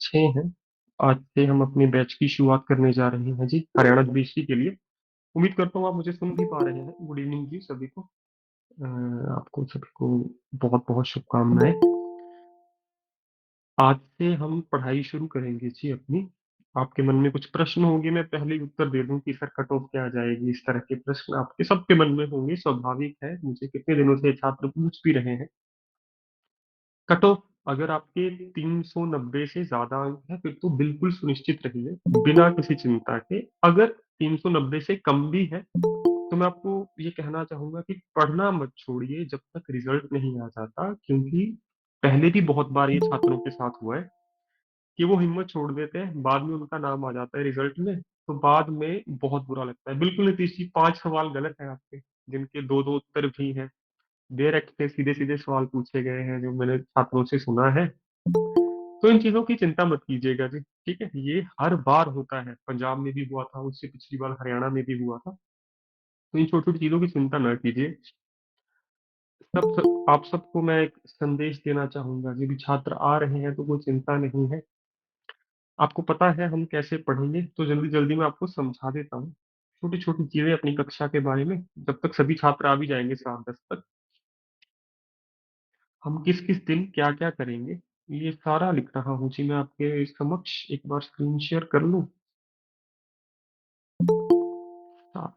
6 हैं। आज से हम अपने बैच की शुरुआत करने जा रहे हैं जी, हरियाणा बीएससी के लिए। उम्मीद करता हूँ आप मुझे सुन भी पा रहे हैं। गुड इवनिंग जी सभी को। आपको सभी को बहुत बहुत शुभकामनाएं। आज से हम पढ़ाई शुरू करेंगे जी अपनी। आपके मन में कुछ प्रश्न होंगे, मैं पहले ही उत्तर दे दूं कि सर कट ऑफ क्या आ जाएगी। इस तरह के प्रश्न आपके सबके मन में होंगे, स्वाभाविक है। मुझे कितने दिनों से छात्र पूछ भी रहे हैं। कट ऑफ अगर आपके 390 से ज्यादा अंक है फिर तो बिल्कुल सुनिश्चित रहिए, बिना किसी चिंता के। अगर 390 से कम भी है तो मैं आपको ये कहना चाहूंगा कि पढ़ना मत छोड़िए जब तक रिजल्ट नहीं आ जाता, क्योंकि पहले भी बहुत बार ये छात्रों के साथ हुआ है कि वो हिम्मत छोड़ देते हैं, बाद में उनका नाम आ जाता है रिजल्ट में, तो बाद में बहुत बुरा लगता है। बिल्कुल नीतीश जी, 5 सवाल गलत है आपके, जिनके दो दो उत्तर भी हैं। डायरेक्ट से सीधे सीधे सवाल पूछे गए हैं जो मैंने छात्रों से सुना है। तो इन चीजों की चिंता मत कीजिएगा जी, ठीक है। ये हर बार होता है, पंजाब में भी हुआ था, उससे पिछली बार हरियाणा में भी हुआ था। तो इन छोटी छोटी चीजों की चिंता न कीजिए। आप सबको मैं एक संदेश देना चाहूंगा, जो भी छात्र आ रहे हैं तो कोई चिंता नहीं है। आपको पता है हम कैसे पढ़ेंगे, तो जल्दी जल्दी मैं आपको समझा देता हूँ छोटी छोटी चीजें अपनी कक्षा के बारे में। जब तक सभी छात्र आ भी जाएंगे 7-10 तक, हम किस किस दिन क्या क्या करेंगे ये सारा लिख रहा हूँ जी। मैं आपके समक्ष एक बार स्क्रीन शेयर कर लूँ। हाँ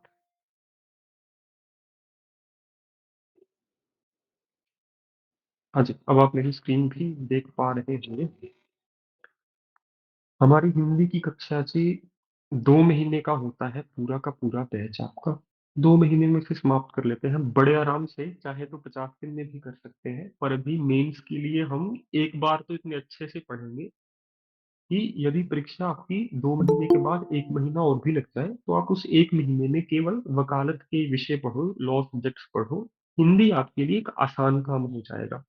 हाँ जी, अब आप मेरी स्क्रीन भी देख पा रहे होंगे। हमारी हिंदी की कक्षा जी 2 महीने का होता है, पूरा का पूरा बैच आपका 2 महीने में से समाप्त कर लेते हैं बड़े आराम से। चाहे तो 50 दिन में भी कर सकते हैं, पर अभी मेंस के लिए हम एक बार तो इतने अच्छे से पढ़ेंगे कि यदि परीक्षा आपकी 2 महीने के बाद 1 महीना और भी लग जाए तो आप उस 1 महीने में केवल वकालत के विषय पढ़ो, लॉ सब्जेक्ट्स पढ़ो। हिंदी आपके लिए एक आसान काम हो जाएगा।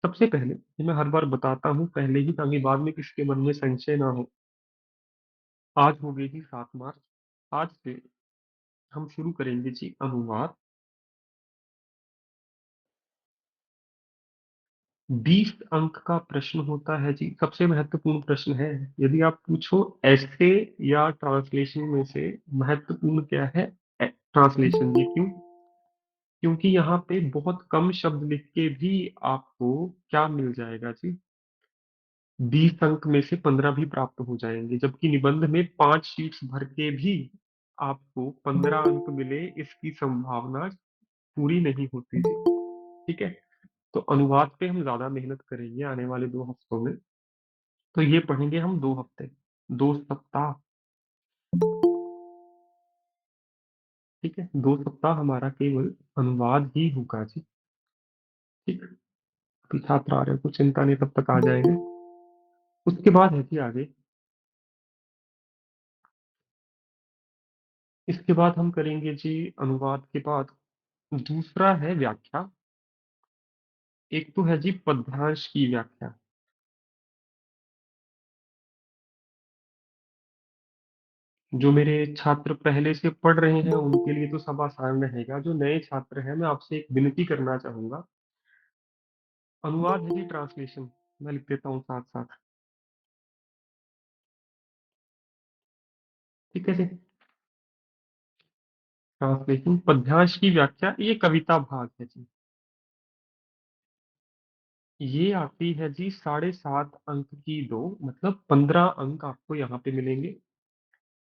सबसे पहले ये मैं हर बार बताता हूँ पहले ही, ताकि बाद में किसके मन में संशय ना हो। आज हो गई जी 7 मार्च। आज से हम शुरू करेंगे जी अनुवाद। 20 अंक का प्रश्न होता है जी, सबसे महत्वपूर्ण प्रश्न है। यदि आप पूछो ऐसे या ट्रांसलेशन में से महत्वपूर्ण क्या है, ट्रांसलेशन। ये क्यों? क्योंकि यहाँ पे बहुत कम शब्द लिख के भी आपको क्या मिल जाएगा जी, 20 अंक में से 15 भी प्राप्त हो जाएंगे। जबकि निबंध में 5 शीट्स भर के भी आपको 15 अंक मिले, इसकी संभावना पूरी नहीं होती जी, ठीक है। तो अनुवाद पे हम ज्यादा मेहनत करेंगे आने वाले 2 हफ्तों में। तो ये पढ़ेंगे हम 2 हफ्ते, 2 सप्ताह, ठीक है। 2 सप्ताह हमारा केवल अनुवाद ही होगा जी, ठीक। अभी छात्र आ रहे हैं, कुछ चिंता नहीं, तब तक आ जाएंगे। उसके बाद है जी आगे, इसके बाद हम करेंगे जी अनुवाद के बाद दूसरा है व्याख्या। एक तो है जी पद्यांश की व्याख्या। जो मेरे छात्र पहले से पढ़ रहे हैं उनके लिए तो सब आसान रहेगा। जो नए छात्र हैं, मैं आपसे एक विनती करना चाहूंगा। अनुवाद है जी ट्रांसलेशन, मैं लिख देता हूँ साथ साथ, ठीक है जी। ट्रांसलेशन, पद्यांश की व्याख्या, ये कविता भाग है जी। ये आती है जी 7.5 अंक की दो, मतलब 15 अंक आपको यहाँ पे मिलेंगे।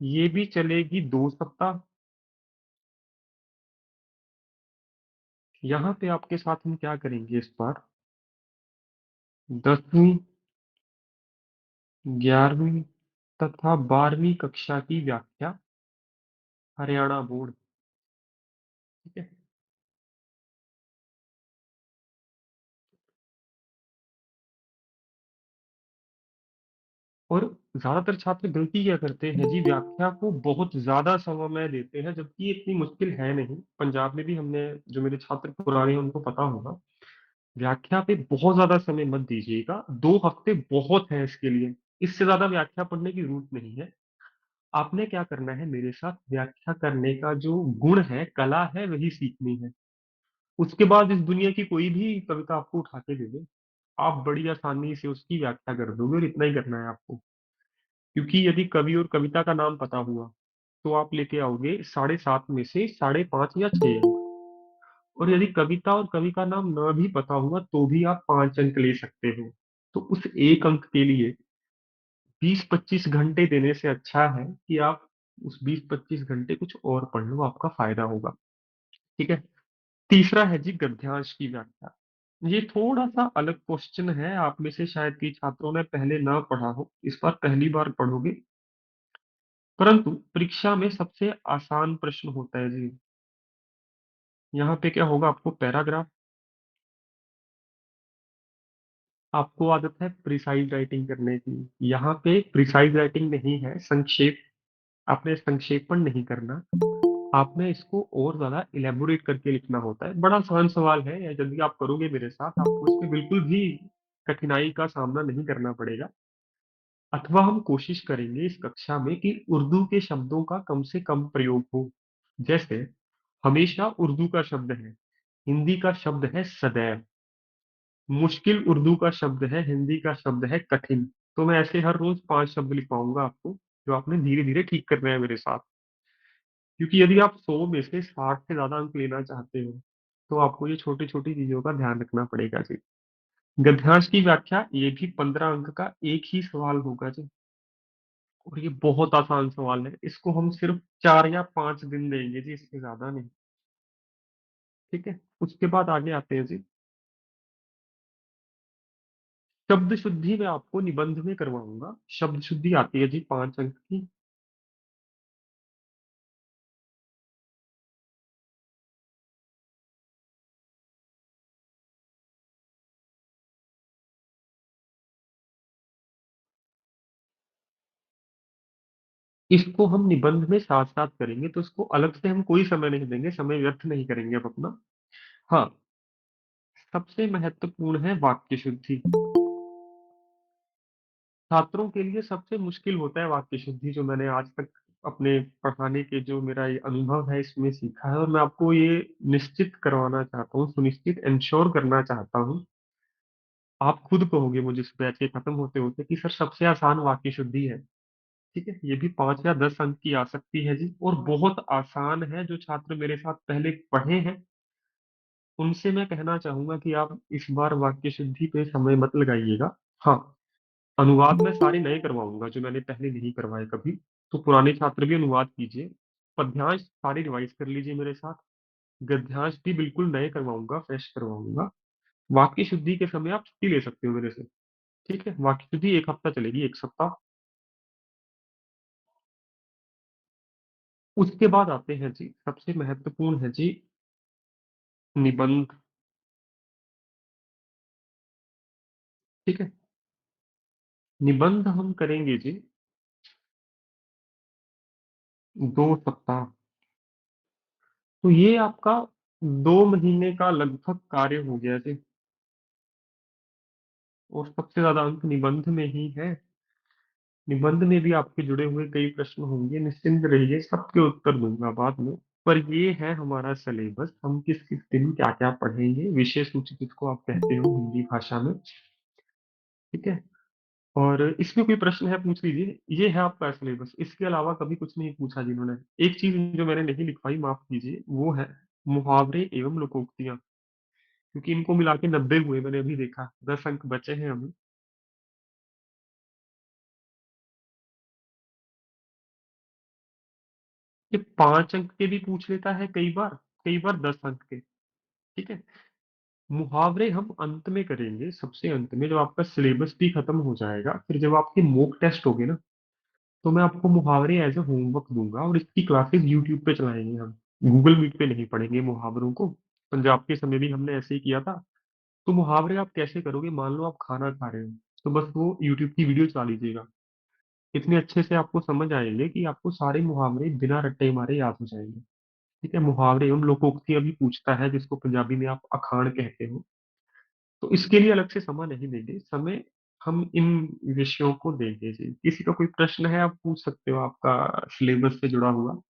ये भी चलेगी 2 सप्ताह। यहाँ पे आपके साथ हम क्या करेंगे इस बार, 10वीं, 11वीं तथा 12वीं कक्षा की व्याख्या, हरियाणा बोर्ड, ठीक है। और ज्यादातर छात्र गलती क्या करते हैं जी, व्याख्या को बहुत ज्यादा समय देते हैं, जबकि ये इतनी मुश्किल है नहीं। पंजाब में भी हमने, जो मेरे छात्र पुराने हैं उनको पता होगा, व्याख्या पे बहुत ज्यादा समय मत दीजिएगा। 2 हफ्ते बहुत है इसके लिए, इससे ज्यादा व्याख्या पढ़ने की जरूरत नहीं है। आपने क्या करना है, मेरे साथ व्याख्या करने का जो गुण है, कला है, वही सीखनी है। उसके बाद इस दुनिया की कोई भी कविता आपको उठा के दे दे, आप बड़ी आसानी से उसकी व्याख्या कर दोगे, और इतना ही करना है आपको। क्योंकि यदि कवि और कविता का नाम पता हुआ तो आप लेके आओगे 7.5 में से 5.5 या 6 अंक। और यदि कविता और कवि का नाम न भी पता हुआ तो भी आप 5 अंक ले सकते हो। तो उस 1 अंक के लिए 20-25 घंटे देने से अच्छा है कि आप उस 20-25 घंटे कुछ और पढ़ लो, आपका फायदा होगा। ठीक है। तीसरा है जी गद्यांश की व्याख्या। ये थोड़ा सा अलग क्वेश्चन है, आप में से शायद कई छात्रों ने पहले ना पढ़ा हो, इस बार पहली बार पढ़ोगे। परंतु परीक्षा में सबसे आसान प्रश्न होता है जी। यहाँ पे क्या होगा, आपको पैराग्राफ, आपको आदत है प्रिसाइज राइटिंग करने की। यहाँ पे प्रिसाइज राइटिंग नहीं है, संक्षेप। आपने संक्षेपण नहीं करना, आपने इसको और ज्यादा इलेबोरेट करके लिखना होता है। बड़ा आसान सवाल है, या यदि आप करोगे मेरे साथ, आपको इसमें बिल्कुल भी कठिनाई का सामना नहीं करना पड़ेगा। अथवा हम कोशिश करेंगे इस कक्षा में कि उर्दू के शब्दों का कम से कम प्रयोग हो। जैसे हमेशा उर्दू का शब्द है, हिंदी का शब्द है सदैव। मुश्किल उर्दू का शब्द है, हिंदी का शब्द है कठिन। तो मैं ऐसे हर रोज 5 शब्द लिखवाऊंगा आपको, जो आपने धीरे धीरे ठीक करना है मेरे साथ। क्योंकि यदि आप 100 में से 60 से ज्यादा अंक लेना चाहते हो तो आपको ये छोटी छोटी चीजों का ध्यान रखना पड़ेगा जी। गद्यांश की व्याख्या, ये भी 15 अंक का एक ही सवाल होगा जी। और ये बहुत आसान सवाल है, इसको हम सिर्फ 4 या 5 दिन देंगे जी, इससे ज्यादा नहीं। ठीक है। उसके बाद आगे आते हैं जी। शब्द शुद्धि मैं आपको निबंध में करवाऊंगा। शब्द शुद्धि आती है जी 5 अंक की। इसको हम निबंध में साथ साथ करेंगे, तो इसको अलग से हम कोई समय नहीं देंगे, समय व्यर्थ नहीं करेंगे अब अपना। हाँ, सबसे महत्वपूर्ण है वाक्य शुद्धि। छात्रों के लिए सबसे मुश्किल होता है वाक्य शुद्धि, जो मैंने आज तक अपने पढ़ाने के जो मेरा ये अनुभव है इसमें सीखा है। और मैं आपको ये निश्चित करवाना चाहता हूँ, सुनिश्चित इंश्योर करना चाहता हूँ। आप खुद कहोगे मुझे इस बैच के खत्म होते होते कि सर सबसे आसान वाक्य शुद्धि है। ठीक है, ये भी 5 या 10 अंक की आ सकती है जी, और बहुत आसान है। जो छात्र मेरे साथ पहले पढ़े हैं उनसे मैं कहना चाहूंगा कि आप इस बार वाक्य शुद्धि पे समय मत लगाइएगा। हाँ, अनुवाद मैं सारे नए करवाऊंगा जो मैंने पहले नहीं करवाए कभी। तो पुराने छात्र भी अनुवाद कीजिए। पद्यांश सारे रिवाइज कर लीजिए मेरे साथ। गद्यांश भी बिल्कुल नए करवाऊंगा, फ्रेश करवाऊंगा। वाक्य शुद्धि के समय आप छुट्टी ले सकते हो मेरे से। ठीक है, वाक्य शुद्धि 1 हफ्ता चलेगी, 1 सप्ताह। उसके बाद आते हैं जी, सबसे महत्वपूर्ण है जी निबंध। ठीक है, निबंध हम करेंगे जी 2 सप्ताह। तो ये आपका 2 महीने का लगभग कार्य हो गया जी। और सबसे ज्यादा अंक निबंध में ही है। निबंध में भी आपके जुड़े हुए कई प्रश्न होंगे, निश्चिंत रहिए, सबके उत्तर दूंगा बाद में। पर ये है हमारा सिलेबस, हम किस किस दिन क्या क्या पढ़ेंगे, विषय सूची जिसको आप कहते हो हिंदी भाषा में। ठीक है। और इसमें कोई प्रश्न है पूछ लीजिए। ये है आपका सिलेबस, इसके अलावा कभी कुछ नहीं पूछा जिन्होंने। एक चीज जो मैंने नहीं लिखवाई, माफ कीजिए, वो है मुहावरे एवं लोकोक्तियां। क्योंकि इनको मिला के 90 हुए, मैंने अभी देखा 10 अंक बचे हैं हमें। ये 5 अंक के भी पूछ लेता है कई बार, कई बार 10 अंक के। ठीक है। मुहावरे हम अंत में करेंगे, सबसे अंत में, जब आपका सिलेबस भी खत्म हो जाएगा, फिर जब आपके मॉक टेस्ट होगे ना, तो मैं आपको मुहावरे एज ए होमवर्क दूंगा, और इसकी क्लासेस यूट्यूब पे चलाएंगे हम। गूगल मीट पे नहीं पढ़ेंगे मुहावरों को। पंजाब के समय भी हमने ऐसे ही किया था। तो मुहावरे आप कैसे करोगे, मान लो आप खाना खा रहे हो, तो बस वो यूट्यूब की वीडियो चला लीजिएगा। इतने अच्छे से आपको समझ आएंगे कि आपको सारे मुहावरे बिना रट्टे मारे याद हो जाएंगे। ठीक है। मुहावरे एवं लोकोक्तियां भी पूछता है, जिसको पंजाबी में आप अखान कहते हो। तो इसके लिए अलग से समय नहीं देंगे, समय हम इन विषयों को देंगे जी। किसी का कोई प्रश्न है आप पूछ सकते हो, आपका सिलेबस से जुड़ा हुआ।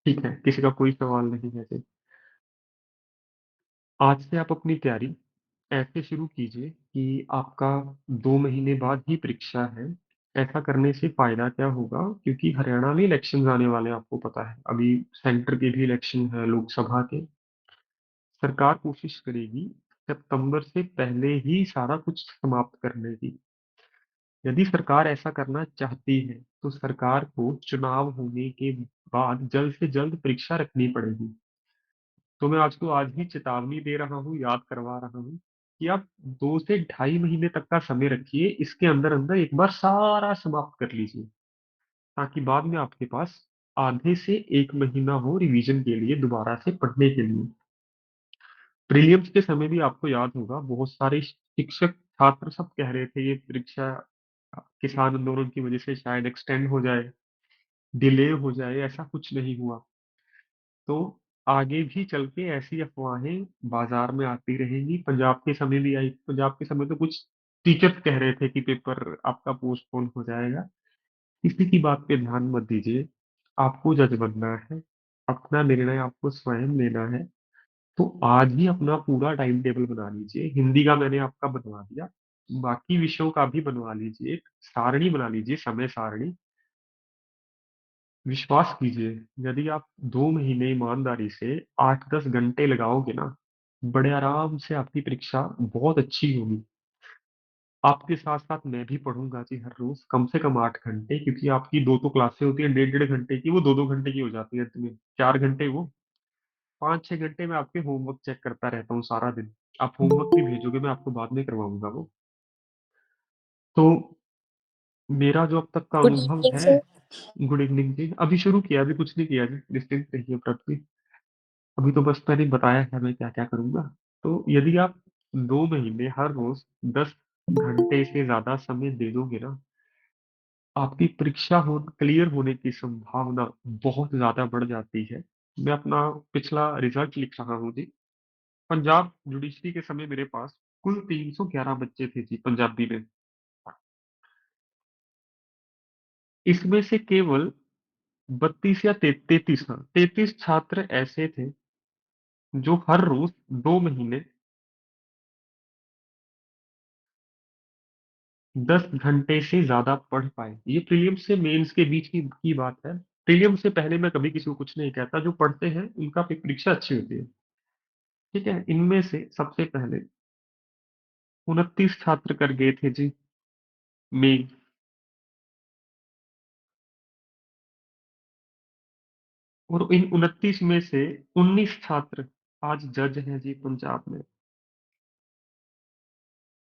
ठीक है, किसी का कोई सवाल नहीं है जी। आज से आप अपनी तैयारी ऐसे शुरू कीजिए कि आपका 2 महीने बाद ही परीक्षा है। ऐसा करने से फायदा क्या होगा, क्योंकि हरियाणा में इलेक्शन आने वाले हैं, आपको पता है, अभी सेंटर के भी इलेक्शन है लोकसभा के। सरकार कोशिश करेगी सितंबर से पहले ही सारा कुछ समाप्त करने की। यदि सरकार ऐसा करना चाहती है तो सरकार को चुनाव होने के बाद जल्द से जल्द परीक्षा रखनी पड़ेगी। तो मैं आपको आज ही चेतावनी दे रहा हूँ, याद करवा रहा हूँ कि आप 2 से ढाई महीने तक का समय रखिए, इसके अंदर अंदर एक बार सारा समाप्त कर लीजिए, ताकि बाद में आपके पास आधे से 1 महीना हो रिवीजन के लिए, दोबारा से पढ़ने के लिए। प्रीलिम्स के समय भी आपको याद होगा, बहुत सारे शिक्षक छात्र सब कह रहे थे ये परीक्षा किसान आंदोलन की वजह से शायद एक्सटेंड हो जाए, डिले हो जाए। ऐसा कुछ नहीं हुआ। तो आगे भी चल के ऐसी अफवाहें बाजार में आती रहेंगी। पंजाब के समय भी आई, पंजाब के समय तो कुछ टीचर्स कह रहे थे कि पेपर आपका पोस्टपोन हो जाएगा। किसी की बात पे ध्यान मत दीजिए। आपको जज बनना है, अपना निर्णय आपको स्वयं लेना है। तो आज ही अपना पूरा टाइम टेबल बना लीजिए। हिंदी का मैंने आपका बनवा दिया, बाकी विषयों का भी बनवा लीजिए, एक सारणी बना लीजिए, समय सारणी। विश्वास कीजिए, यदि आप 2 महीने ईमानदारी से 8-10 घंटे लगाओगे ना, बड़े आराम से आपकी परीक्षा बहुत अच्छी होगी। आपके साथ साथ मैं भी पढ़ूंगा जी हर रोज कम से कम 8 घंटे, क्योंकि आपकी दो तो क्लासें होती हैं 1.5-1.5 घंटे की, वो 2-2 घंटे की हो जाती है अंत में। 4 घंटे वो, 5-6 घंटे मैं आपके होमवर्क चेक करता रहता हूँ सारा दिन। आप होमवर्क भी भेजोगे, मैं आपको बाद में करवाऊंगा वो। तो मेरा जो अब तक का गुड अनुभव इवनिंग है। सर। गुड इवनिंग जी, अभी शुरू किया, अभी कुछ नहीं किया जी, निश्चिंत रहिए पृथ्वी। अभी तो बस मैंने बताया है मैं क्या क्या करूंगा। तो यदि आप 2 महीने हर रोज 10 घंटे से ज्यादा समय दे दोगे ना, आपकी परीक्षा हो क्लियर होने की संभावना बहुत ज्यादा बढ़ जाती है। मैं अपना पिछला रिजल्ट लिख रहा हूँ जी। पंजाब जुडिशरी के समय मेरे पास कुल 311 बच्चे थे जी पंजाबी में। इसमें से केवल 33 छात्र ऐसे थे जो हर रोज 2 महीने 10 घंटे से ज्यादा पढ़ पाए। ये प्रीलिम्स से मेंस के बीच की बात है। प्रीलिम्स से पहले मैं कभी किसी को कुछ नहीं कहता, जो पढ़ते हैं उनका परीक्षा अच्छी होती है। ठीक है, इनमें से सबसे पहले 29 छात्र कर गए थे जी मेन। और इन 29 में से 19 छात्र आज जज हैं जी पंजाब में।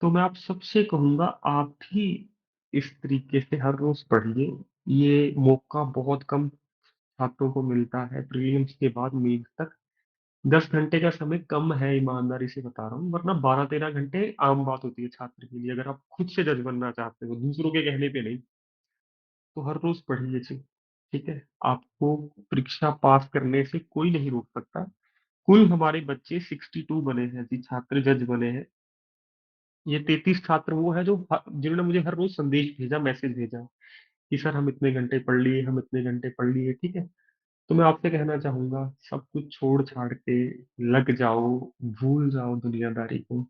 तो मैं आप सबसे कहूंगा, आप भी इस तरीके से हर रोज पढ़िए। ये मौका बहुत कम छात्रों को मिलता है प्रीलिम्स के बाद मेंस तक। 10 घंटे का समय कम है, ईमानदारी से बता रहा हूँ, वरना 12-13 घंटे आम बात होती है छात्र के लिए, अगर आप खुद से जज बनना चाहते हो, दूसरों के कहने पे नहीं। तो हर रोज पढ़िए जी। ठीक है, आपको परीक्षा पास करने से कोई नहीं रोक सकता। कुल हमारे बच्चे 62 बने हैं जी, छात्र जज बने हैं। ये 33 छात्र वो है जो जिन्होंने मुझे हर रोज संदेश भेजा, मैसेज भेजा कि सर हम इतने घंटे पढ़ लिए, हम इतने घंटे पढ़ लिए। ठीक है, तो मैं आपसे कहना चाहूंगा, सब कुछ छोड़ छाड़ के लग जाओ, भूल जाओ दुनियादारी को।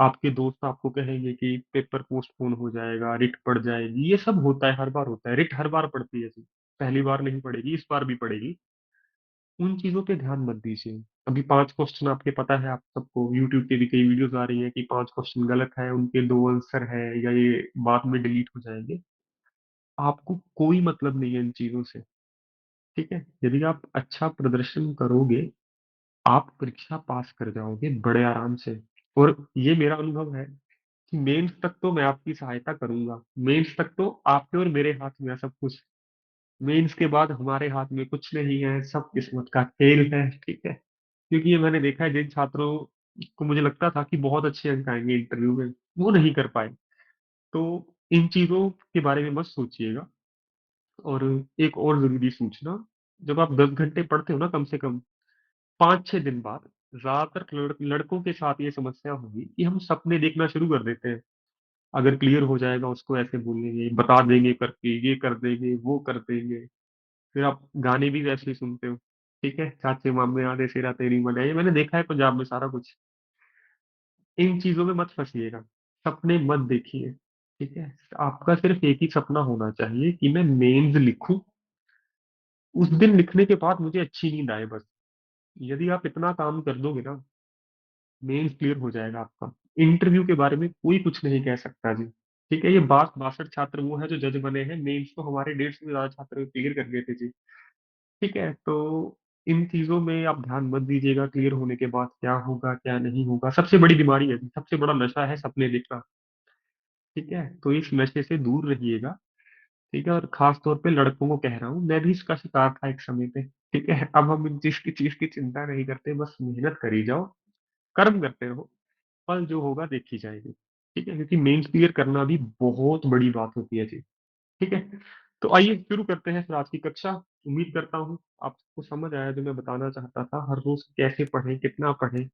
आपके दोस्त आपको कहेंगे कि पेपर पोस्टपोन हो जाएगा, रिट पड़ जाएगी, ये सब होता है, हर बार होता है, रिट हर बार पड़ती है जी। पहली बार नहीं पड़ेगी, इस बार भी पड़ेगी। उन चीजों पे ध्यान मत दीजिए। अभी 5 क्वेश्चन आपके पता है, आप सबको यूट्यूब पे भी कई वीडियोस आ रही हैं कि 5 क्वेश्चन गलत है, उनके दो आंसर है, या ये बाद में डिलीट हो जाएंगे। आपको कोई मतलब नहीं है इन चीजों से। ठीक है, यदि आप अच्छा प्रदर्शन करोगे, आप परीक्षा पास कर जाओगे बड़े आराम से। और ये मेरा अनुभव है कि मेंस तक तो मैं आपकी सहायता करूंगा। मेंस तक तो आपके और मेरे हाथ में है सब कुछ। मेंस के बाद हमारे हाथ में कुछ नहीं है, सब किस्मत का खेल है। ठीक है, क्योंकि ये मैंने देखा है, जिन छात्रों को मुझे लगता था कि बहुत अच्छे अंक आएंगे इंटरव्यू में, वो नहीं कर पाए। तो इन चीजों के बारे में मत सोचिएगा। और एक और जरूरी सूचना, जब आप 10 घंटे पढ़ते हो ना, कम से कम 5-6 दिन बाद ज्यादातर लड़कों के साथ ये समस्या होगी कि हम सपने देखना शुरू कर देते हैं। अगर क्लियर हो जाएगा उसको ऐसे बोलेंगे, बता देंगे करके, ये कर देंगे, वो कर देंगे। फिर आप गाने भी वैसे ही सुनते हो। ठीक है, चाचे मामे आधे सिरा तेरी मनाई, ये मैंने देखा है पंजाब में सारा कुछ। इन चीजों में मत फंसिएगा, सपने मत देखिए। ठीक है, आपका सिर्फ एक ही सपना होना चाहिए कि मैं मेंस लिखूं, उस दिन लिखने के बाद मुझे अच्छी नींद आए बस। यदि आप इतना काम कर दोगे ना, मेंस क्लियर हो जाएगा आपका। इंटरव्यू के बारे में कोई कुछ नहीं कह सकता जी। ठीक है, ये 62 छात्र वो है जो जज बने हैं, मेंस तो हमारे 150 से ज्यादा छात्र क्लियर कर गए थे जी। ठीक है, तो इन चीजों में आप ध्यान मत दीजिएगा, क्लियर होने के बाद क्या होगा क्या नहीं होगा। सबसे बड़ी बीमारी है, सबसे बड़ा नशा है सपने देखना। ठीक है, तो इस नशे से दूर रहिएगा। ठीक है, और खास तौर पे लड़कों को कह रहा हूँ, मैं भी इसका शिकार था एक समय पे। ठीक है, अब हम इन चीज की चिंता नहीं करते, बस मेहनत करी जाओ, कर्म करते रहो, फल जो होगा देखी जाएगी। ठीक है, क्योंकि मेंस क्लियर करना भी बहुत बड़ी बात होती है जी। ठीक है, तो आइए शुरू करते हैं फिर आज की कक्षा। उम्मीद करता हूँ आपको समझ आया जो मैं बताना चाहता था, हर रोज कैसे पढ़ें, कितना पढ़ें।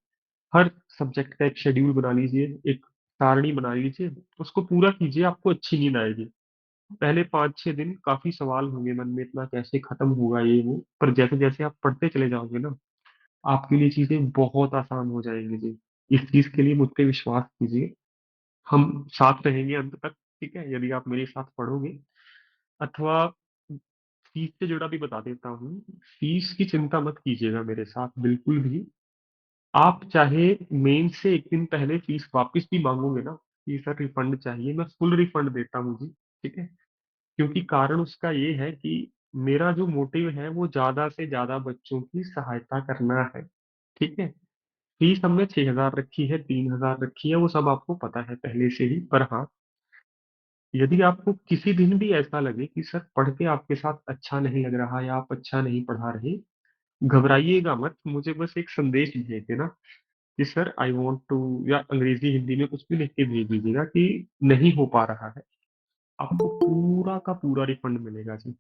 हर सब्जेक्ट का एक शेड्यूल बना लीजिए, एक सारणी बना लीजिए, उसको पूरा कीजिए, आपको अच्छी नींद आएगी। पहले 5-6 दिन काफी सवाल होंगे मन में, इतना कैसे खत्म होगा ये वो, पर जैसे जैसे आप पढ़ते चले जाओगे ना, आपके लिए चीजें बहुत आसान हो जाएंगी जी। इस चीज के लिए मुझ पे विश्वास कीजिए, हम साथ रहेंगे अंत तक। ठीक है, यदि आप मेरे साथ पढ़ोगे। अथवा फीस से जुड़ा भी बता देता हूँ, फीस की चिंता मत कीजिएगा मेरे साथ बिल्कुल भी। आप चाहे मेन से एक दिन पहले फीस वापस भी मांगोगे ना, कि सर रिफंड चाहिए, मैं फुल रिफंड देता हूँ जी। ठीक है, क्योंकि कारण उसका ये है कि मेरा जो मोटिव है वो ज्यादा से ज्यादा बच्चों की सहायता करना है। ठीक है, फीस हमने 6,000 रखी है, 3,000 रखी है, वो सब आपको पता है पहले से ही। पर हाँ, यदि आपको किसी दिन भी ऐसा लगे कि सर पढ़ के आपके साथ अच्छा नहीं लग रहा या आप अच्छा नहीं पढ़ा रहे, घबराइएगा मत, मुझे बस एक संदेश भेज देना कि सर आई वॉन्ट टू, या अंग्रेजी हिंदी में कुछ भी लिख के भेज दीजिएगा कि नहीं हो पा रहा है। आपको पूरा का पूरा रिफंड मिलेगा जी।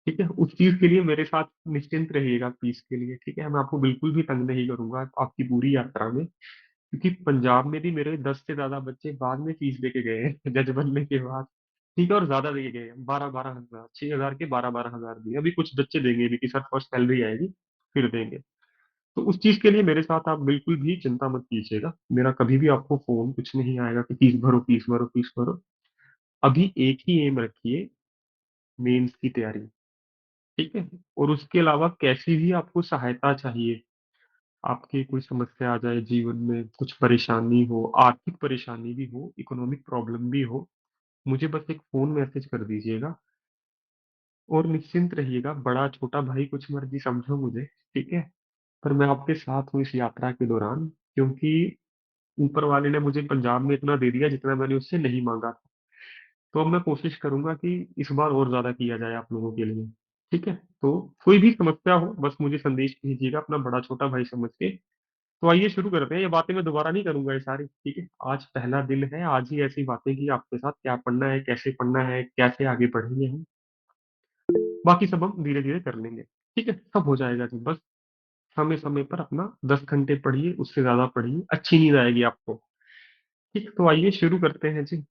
ठीक है, उस चीज के लिए मेरे साथ निश्चिंत रहिएगा फीस के लिए। ठीक है, मैं आपको बिल्कुल भी तंग नहीं करूंगा आपकी पूरी यात्रा में, क्योंकि पंजाब में भी मेरे 10 से ज्यादा बच्चे बाद में फीस देके गए हैं जज बनने के बाद। ठीक है, और ज्यादा देके गए हैं, 12-12 हजार, 6,000 के 12-12 हजार दिए, अभी कुछ बच्चे देंगे भी कि सर फर्स्ट सैलरी आएगी फिर देंगे। तो उस चीज के लिए मेरे साथ आप बिल्कुल भी चिंता मत कीजिएगा, मेरा कभी भी आपको फोन कुछ नहीं आएगा कि फीस भरो फीस भरो फीस भरो। अभी एक ही एम रखिए, मेंस की तैयारी। ठीक है, और उसके अलावा कैसी भी आपको सहायता चाहिए, आपकी कोई समस्या आ जाए जीवन में, कुछ परेशानी हो, आर्थिक परेशानी भी हो, इकोनॉमिक प्रॉब्लम भी हो, मुझे बस एक फोन मैसेज कर दीजिएगा। और निश्चिंत रहिएगा, बड़ा छोटा भाई कुछ मर्जी समझो मुझे। ठीक है, पर मैं आपके साथ हूँ इस यात्रा के दौरान, क्योंकि ऊपर वाले ने मुझे पंजाब में इतना दे दिया जितना मैंने उससे नहीं मांगा था। तो अब मैं कोशिश करूंगा कि इस बार और ज्यादा किया जाए आप लोगों के लिए। ठीक है, तो कोई भी समस्या हो बस मुझे संदेश भेजिएगा, अपना बड़ा छोटा भाई समझ के। तो आइए शुरू करते हैं, ये बातें मैं दोबारा नहीं करूंगा ये सारी। ठीक है, आज पहला दिन है, आज ही ऐसी बातें की आपके साथ, क्या पढ़ना है, कैसे पढ़ना है, कैसे आगे बढ़ेंगे हम, बाकी सब हम धीरे धीरे कर लेंगे। ठीक है, सब हो जाएगा जी, बस समय समय पर अपना 10 घंटे पढ़िए, उससे ज्यादा पढ़िए, अच्छी नींद आएगी आपको। ठीक, तो आइए शुरू करते हैं जी।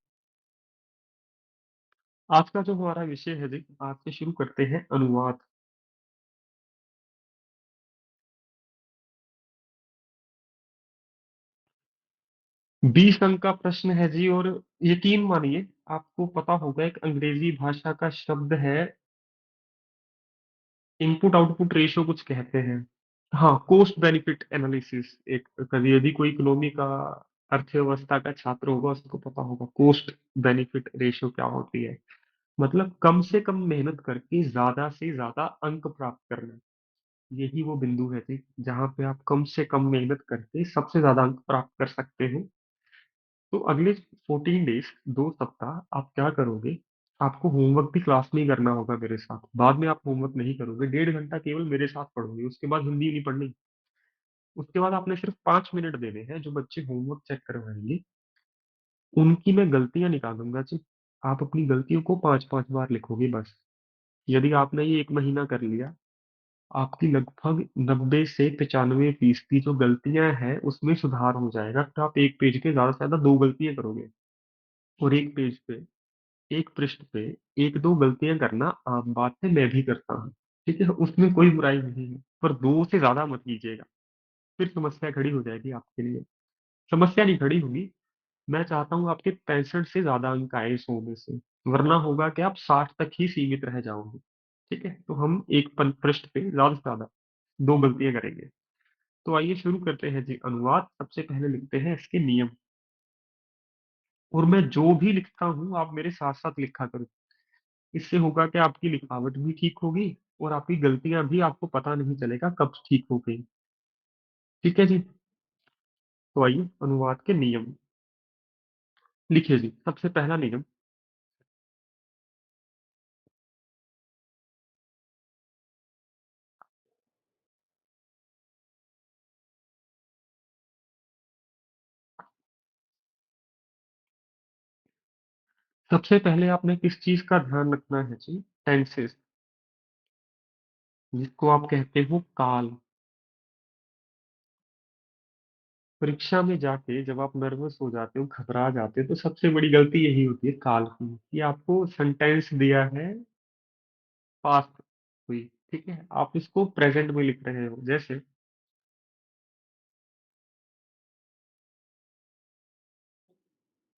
आज का जो हमारा विषय है जी, आज से शुरू करते हैं अनुवाद। 20 अंक का प्रश्न है जी, और यकीन मानिए, आपको पता होगा एक अंग्रेजी भाषा का शब्द है, इनपुट आउटपुट रेशो कुछ कहते हैं। हाँ, कॉस्ट बेनिफिट एनालिसिस। एक कभी यदि कोई इकोनॉमी का, अर्थव्यवस्था का छात्र होगा उसको पता होगा कॉस्ट बेनिफिट रेशो क्या होती है। मतलब कम से कम मेहनत करके ज्यादा से ज्यादा अंक प्राप्त करना, यही वो बिंदु है जी, जहाँ पे आप कम से कम मेहनत करके सबसे ज्यादा अंक प्राप्त कर सकते हो। तो अगले 14 डेज, 2 सप्ताह आप क्या करोगे, आपको होमवर्क भी क्लास में ही करना होगा मेरे साथ, बाद में आप होमवर्क नहीं करोगे, 1.5 घंटा केवल मेरे साथ पढ़ोगे, उसके बाद हिंदी नहीं पढ़नी। उसके बाद आपने सिर्फ 5 मिनट देने हैं, जो बच्चे होमवर्क चेक करवाएंगे उनकी मैं गलतियां निकालूंगा जी। आप अपनी गलतियों को 5-5 बार लिखोगे बस। यदि आपने ये एक महीना कर लिया, आपकी लगभग 90 से 95% जो गलतियां हैं उसमें सुधार हो जाएगा। तो आप एक पेज के ज्यादा से ज्यादा 2 गलतियां करोगे, और एक पेज पे, एक पृष्ठ पे 1-2 गलतियां करना आम बात है, मैं भी करता हूँ। ठीक है, उसमें कोई बुराई नहीं है, पर दो से ज्यादा मत कीजिएगा, फिर समस्या खड़ी हो जाएगी आपके लिए। समस्या नहीं खड़ी होगी, मैं चाहता हूँ आपके 65 से ज्यादा अंक आए 100 में से, वरना होगा कि आप 60 तक ही सीमित रह जाओगे। ठीक है, तो हम एक पृष्ठ पे ज्यादा से ज्यादा दो गलतियां करेंगे। तो आइए शुरू करते हैं जी अनुवाद। सबसे पहले लिखते हैं इसके नियम, और मैं जो भी लिखता हूँ आप मेरे साथ साथ लिखा करो। इससे होगा कि आपकी लिखावट भी ठीक होगी, और आपकी गलतियां भी आपको पता नहीं चलेगा कब ठीक हो गई। ठीक है जी। तो आइए अनुवाद के नियम लिखिए जी। सबसे पहला नियम, सबसे पहले आपने किस चीज का ध्यान रखना है जी? टेंसेस, जिसको आप कहते हो काल। परीक्षा में जाके जब आप नर्वस हो जाते हो, घबरा जाते हो, तो सबसे बड़ी गलती यही होती है काल की, कि आपको सेंटेंस दिया है पास्ट हुई, ठीक है, आप इसको प्रेजेंट में लिख रहे हो। जैसे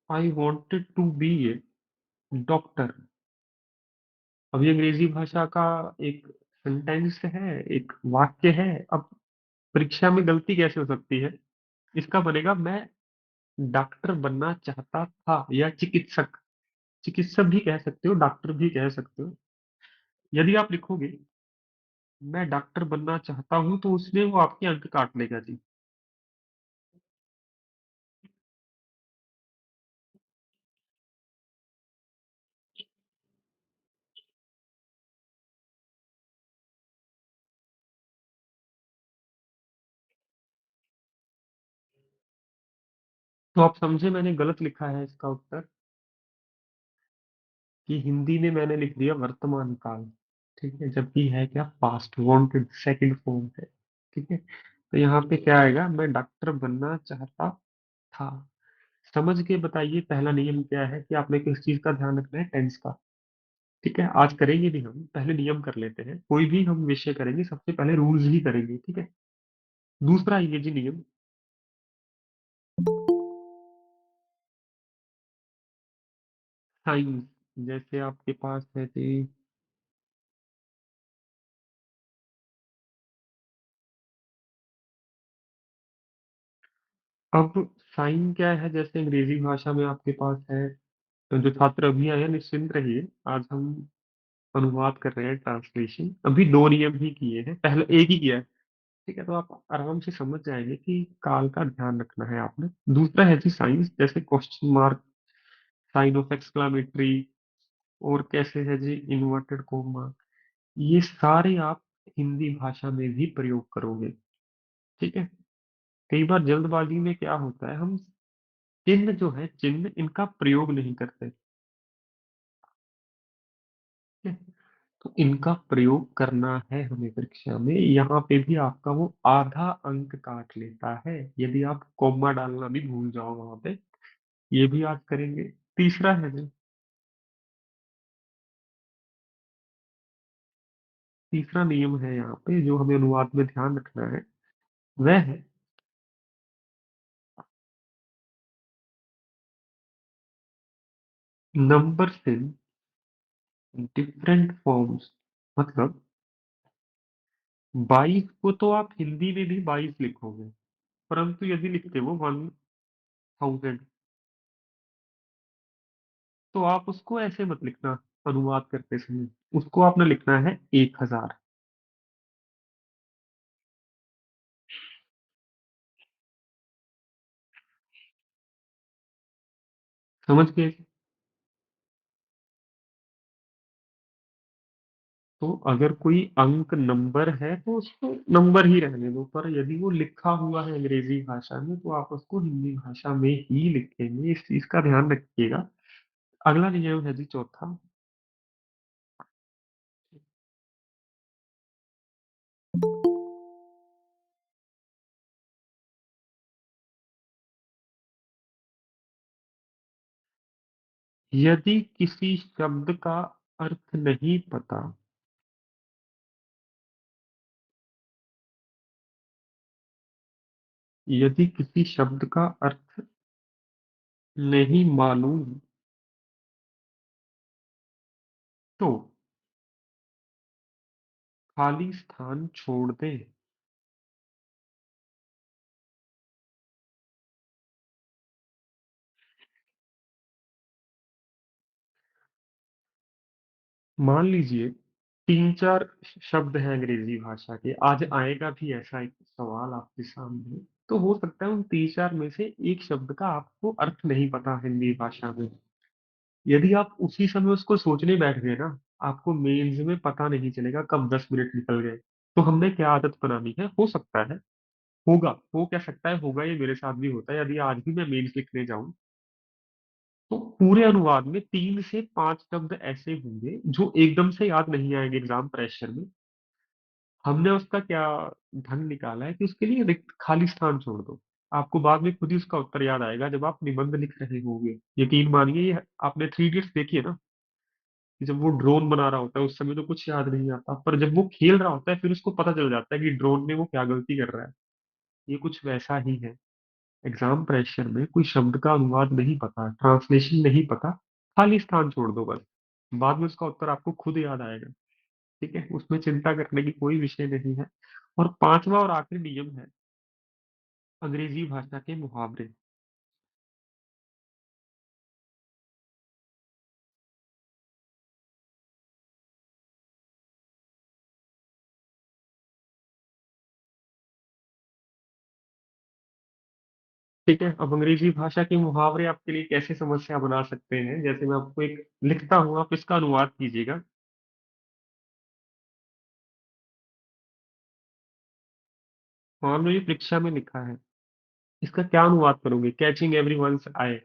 I wanted to be a doctor. अब ये अंग्रेजी भाषा का एक सेंटेंस है, एक वाक्य है। अब परीक्षा में गलती कैसे हो सकती है? इसका बनेगा मैं डॉक्टर बनना चाहता था, या चिकित्सक। चिकित्सक भी कह सकते हो, डॉक्टर भी कह सकते हो। यदि आप लिखोगे मैं डॉक्टर बनना चाहता हूं, तो उसमें वो आपके अंक काट लेगा जी। तो आप समझे मैंने गलत लिखा है इसका उत्तर, कि हिंदी में मैंने लिख दिया वर्तमान काल। ठीक है, जबकि है क्या? पास्ट, वांटेड सेकंड फॉर्म है। ठीक है, तो यहाँ पे क्या आएगा? मैं डॉक्टर बनना चाहता था। समझ के बताइए पहला नियम क्या है, कि आपने किस चीज का ध्यान रखना है? टेंस का। ठीक है, आज करेंगे भी, हम पहले नियम कर लेते हैं। कोई भी हम विषय करेंगे सबसे पहले रूल्स ही करेंगे, ठीक है। दूसरा ये जी नियम, साइंस। जैसे आपके पास है जी, अब साइन क्या है? जैसे अंग्रेजी भाषा में आपके पास है, तो जो छात्र अभी आए हैं निश्चिंत रहिए, आज हम अनुवाद कर रहे हैं, ट्रांसलेशन। अभी दो नियम ही किए हैं, पहले एक ही किया है। ठीक है, तो आप आराम से समझ जाएंगे कि काल का ध्यान रखना है आपने। दूसरा है जी साइंस, जैसे question mark, sign of exclamatory, और कैसे है जी इन्वर्टेड कोमा। ये सारे आप हिंदी भाषा में भी प्रयोग करोगे। ठीक है, कई बार जल्दबाजी में क्या होता है, हम चिन्ह जो है, चिन्ह इनका प्रयोग नहीं करते। ठीक है? तो इनका प्रयोग करना है हमें परीक्षा में। यहाँ पे भी आपका वो आधा अंक काट लेता है, यदि आप कोमा डालना भी भूल जाओ वहां पे। ये भी आज करेंगे। तीसरा है जी, तीसरा नियम है यहाँ पे जो हमें अनुवाद में ध्यान रखना है, वह है नंबर्स इन डिफरेंट फॉर्म्स। मतलब 22 को तो आप हिंदी में भी 22 लिखोगे, परंतु यदि लिखते हो 1000, तो आप उसको ऐसे मत लिखना। अनुवाद करते समय उसको आपने लिखना है 1000। समझ गए? तो अगर कोई अंक नंबर है तो उसको नंबर ही रहने दो, पर यदि वो लिखा हुआ है अंग्रेजी भाषा में, तो आप उसको हिंदी भाषा में ही लिखेंगे। इस चीज का ध्यान रखिएगा। अगला नियम है जी चौथा, यदि किसी शब्द का अर्थ नहीं पता, यदि किसी शब्द का अर्थ नहीं मालूम तो खाली स्थान छोड़ दें। मान लीजिए तीन चार शब्द हैं अंग्रेजी भाषा के, आज आएगा भी ऐसा एक सवाल आपके सामने, तो हो सकता है उन तीन चार में से एक शब्द का आपको अर्थ नहीं पता हिंदी भाषा में। यदि आप उसी समय उसको सोचने बैठ गए ना, आपको मेंस में पता नहीं चलेगा कब 10 मिनट निकल गए। तो हमने क्या आदत बनानी है, हो सकता है, होगा, हो क्या सकता है, होगा, ये मेरे साथ भी होता है, यदि आज भी मैं मेंस लिखने जाऊं तो पूरे अनुवाद में 3 से 5 शब्द ऐसे होंगे जो एकदम से याद नहीं आएंगे एग्जाम प्रेशर में। हमने उसका क्या ढंग निकाला है कि उसके लिए रिक्त खाली स्थान छोड़ दो। आपको बाद में खुद ही उसका उत्तर याद आएगा जब आप निबंध लिख रहे होंगे। यकीन मानिए, ये आपने थ्री इडियट्स देखी है ना, कि जब वो ड्रोन बना रहा होता है उस समय तो कुछ याद नहीं आता, पर जब वो खेल रहा होता है फिर उसको पता चल जाता है कि ड्रोन में वो क्या गलती कर रहा है। ये कुछ वैसा ही है। एग्जाम प्रेशर में कोई शब्द का अनुवाद नहीं पता, ट्रांसलेशन नहीं पता, खाली स्थान छोड़ दो बस। बाद में उसका उत्तर आपको खुद याद आएगा। ठीक है, उसमें चिंता करने की कोई विषय नहीं है। और पांचवा और आखिरी नियम है अंग्रेजी भाषा के मुहावरे। ठीक है, अब अंग्रेजी भाषा के मुहावरे आपके लिए कैसे समस्या बना सकते हैं, जैसे मैं आपको एक लिखता हूँ, आप इसका अनुवाद कीजिएगा। मान लो ये परीक्षा में लिखा है, इसका क्या अनुवाद करोगे, कैचिंग एवरीवन्स आई।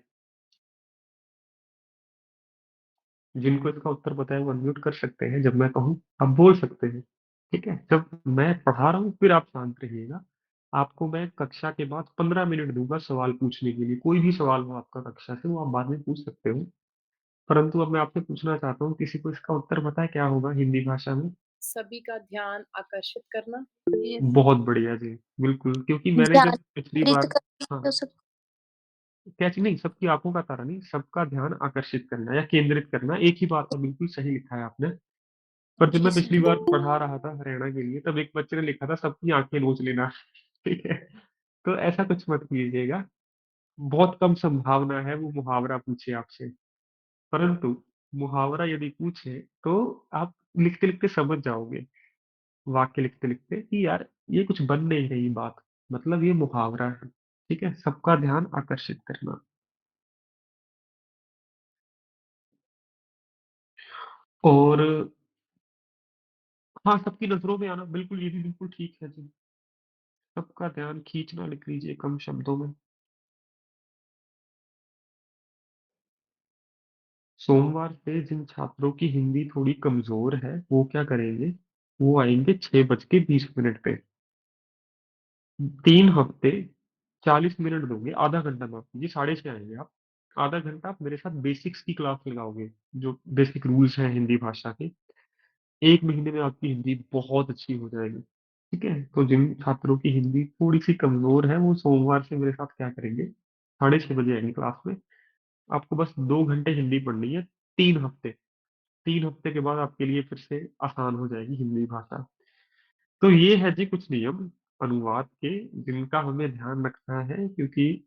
जिनको इसका उत्तर पता है वो अनम्यूट कर सकते हैं, जब मैं कहूँ आप बोल सकते हैं। ठीक है, जब मैं पढ़ा रहा हूँ फिर आप शांत रहिएगा। आपको मैं कक्षा के बाद 15 मिनट दूंगा सवाल पूछने के लिए, कोई भी सवाल हो आपका कक्षा से वो आप बाद में पूछ सकते हो। परंतु अब मैं आपसे पूछना चाहता हूँ, किसी को इसका उत्तर पता है क्या होगा हिंदी भाषा में? सभी का ध्यान आकर्षित करना। ये बहुत बढ़िया जी, बिल्कुल, क्योंकि मैंने ध्यान जब पिछली केंद्रित बार, करना हाँ, हो सकता। कैच नहीं, सबकी आंखों का तारा नहीं, सबका ध्यान आकर्षित करना या केंद्रित करना, एक ही बात है, बिल्कुल सही लिखा है आपने। पर जब जी मैं पिछली सर। बार पढ़ा रहा था हरियाणा के लिए, तब एक बच्चे ने लिखा था सबकी आंखें नोच लेना। ठीक है, तो ऐसा कुछ मत कीजिएगा। बहुत कम संभावना है वो मुहावरा पूछे आपसे। परंतु मुहावरा यदि पूछे तो आप लिखते लिखते समझ जाओगे, वाक्य लिखते लिखते, कि यार ये कुछ बन नहीं रही बात, मतलब ये मुहावरा है। ठीक है, सबका ध्यान आकर्षित करना। और हाँ, सबकी नजरों में आना, बिल्कुल, ये भी बिल्कुल ठीक है जी। सबका ध्यान खींचना लिख लीजिए कम शब्दों में। सोमवार से जिन छात्रों की हिंदी थोड़ी कमजोर है वो क्या करेंगे, वो आएंगे 6:20 पे। 3 हफ्ते 40 मिनट दोगे, आधा घंटा, माफ कीजिए, 6:30 आएंगे आप। आधा घंटा आप मेरे साथ बेसिक्स की क्लास लगाओगे, जो बेसिक रूल्स हैं हिंदी भाषा के। 1 महीने में आपकी हिंदी बहुत अच्छी हो जाएगी। ठीक है, तो जिन छात्रों की हिंदी थोड़ी सी कमजोर है वो सोमवार से मेरे साथ क्या करेंगे, 6:30 बजे आएंगे क्लास में। आपको बस 2 घंटे हिंदी पढ़नी है, 3 हफ्ते। 3 हफ्ते के बाद आपके लिए फिर से आसान हो जाएगी हिंदी भाषा। तो ये है जी कुछ नियम अनुवाद के, जिनका हमें ध्यान रखना है, क्योंकि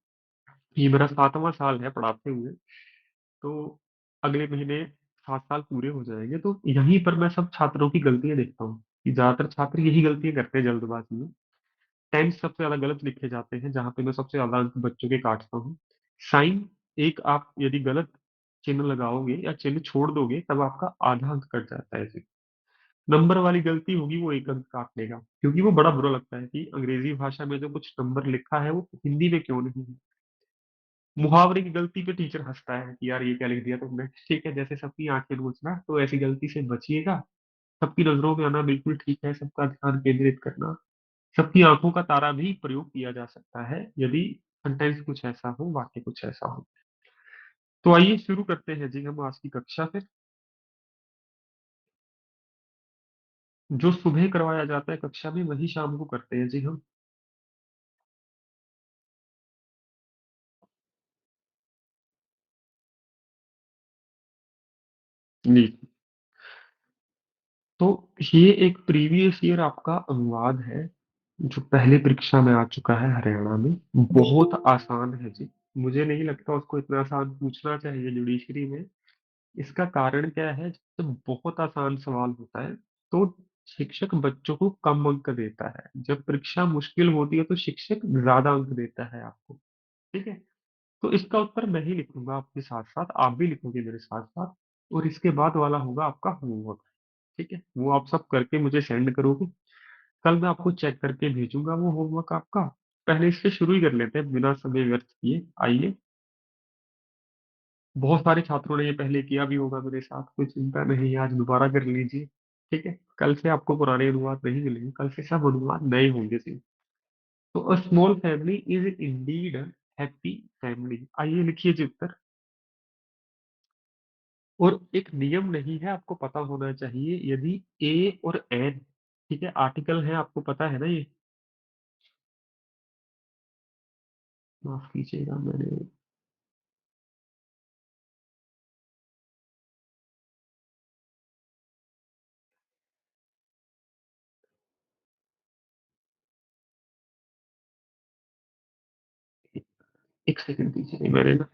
ये मेरा 7वां साल है पढ़ाते हुए। तो अगले महीने 7 साल पूरे हो जाएंगे, तो यहीं पर मैं सब छात्रों की गलतियां देखता हूँ कि ज्यादातर छात्र यही गलतियां करते हैं जल्दबाजी में। टेंस सबसे ज्यादा गलत लिखे जाते हैं, जहां पे मैं सबसे ज्यादा अंक बच्चों के काटता हूँ। साइन, एक आप यदि गलत चिन्ह लगाओगे या चिन्ह छोड़ दोगे तब आपका आधा अंक कट जाता है जी। नंबर वाली गलती होगी वो 1 अंक काट लेगा, क्योंकि वो बड़ा बुरा लगता है कि अंग्रेजी भाषा में जो कुछ नंबर लिखा है वो हिंदी में क्यों नहीं है। मुहावरे की गलती पे टीचर हंसता है कि यार ये क्या लिख दिया तुमने। ठीक है, जैसे सबकी आंखें नोचना, तो ऐसी गलती से बचिएगा। सबकी नजरों में आना बिल्कुल ठीक है, सबका ध्यान केंद्रित करना। सबकी आंखों का तारा भी प्रयोग किया जा सकता है यदि सेंटेंस कुछ ऐसा हो, वाक्य कुछ ऐसा हो। तो आइए शुरू करते हैं जी हम आज की कक्षा फिर। जो सुबह करवाया जाता है कक्षा में वही शाम को करते हैं जी हम। जी। तो ये एक प्रीवियस ईयर आपका अनुवाद है, जो पहले परीक्षा में आ चुका है हरियाणा में। बहुत आसान है जी। मुझे नहीं लगता उसको इतना आसान पूछना चाहिए जुडिशरी में। इसका कारण क्या है, जब बहुत आसान सवाल होता है तो शिक्षक बच्चों को कम अंक देता है, जब परीक्षा मुश्किल होती है तो शिक्षक ज्यादा अंक देता है आपको। ठीक है। तो इसका उत्तर मैं ही लिखूंगा आपके साथ साथ, आप भी लिखोगे मेरे साथ साथ। और इसके बाद वाला होगा आपका होमवर्क। ठीक है, वो आप सब करके मुझे सेंड करोगे। कल मैं आपको चेक करके भेजूंगा वो होमवर्क आपका। पहले इससे शुरू ही कर लेते हैं बिना समय व्यर्थ किए, आइए। बहुत सारे छात्रों ने ये पहले किया भी होगा मेरे साथ, कोई चिंता नहीं, आज दोबारा कर लीजिए। ठीक है, कल से आपको पुराने अनुवाद नहीं मिलेंगे, कल से सब अनुवाद नए होंगे सिर्फ। तो a small family is Indeed happy family, आइए लिखिए जी उत्तर। और एक नियम नहीं है, आपको पता होना चाहिए, यदि ए और एन, ठीक है, आर्टिकल है, आपको पता है ना ये। माफ कीजिएगा, मैंने एक सेकंड दीजिए, मैंने ना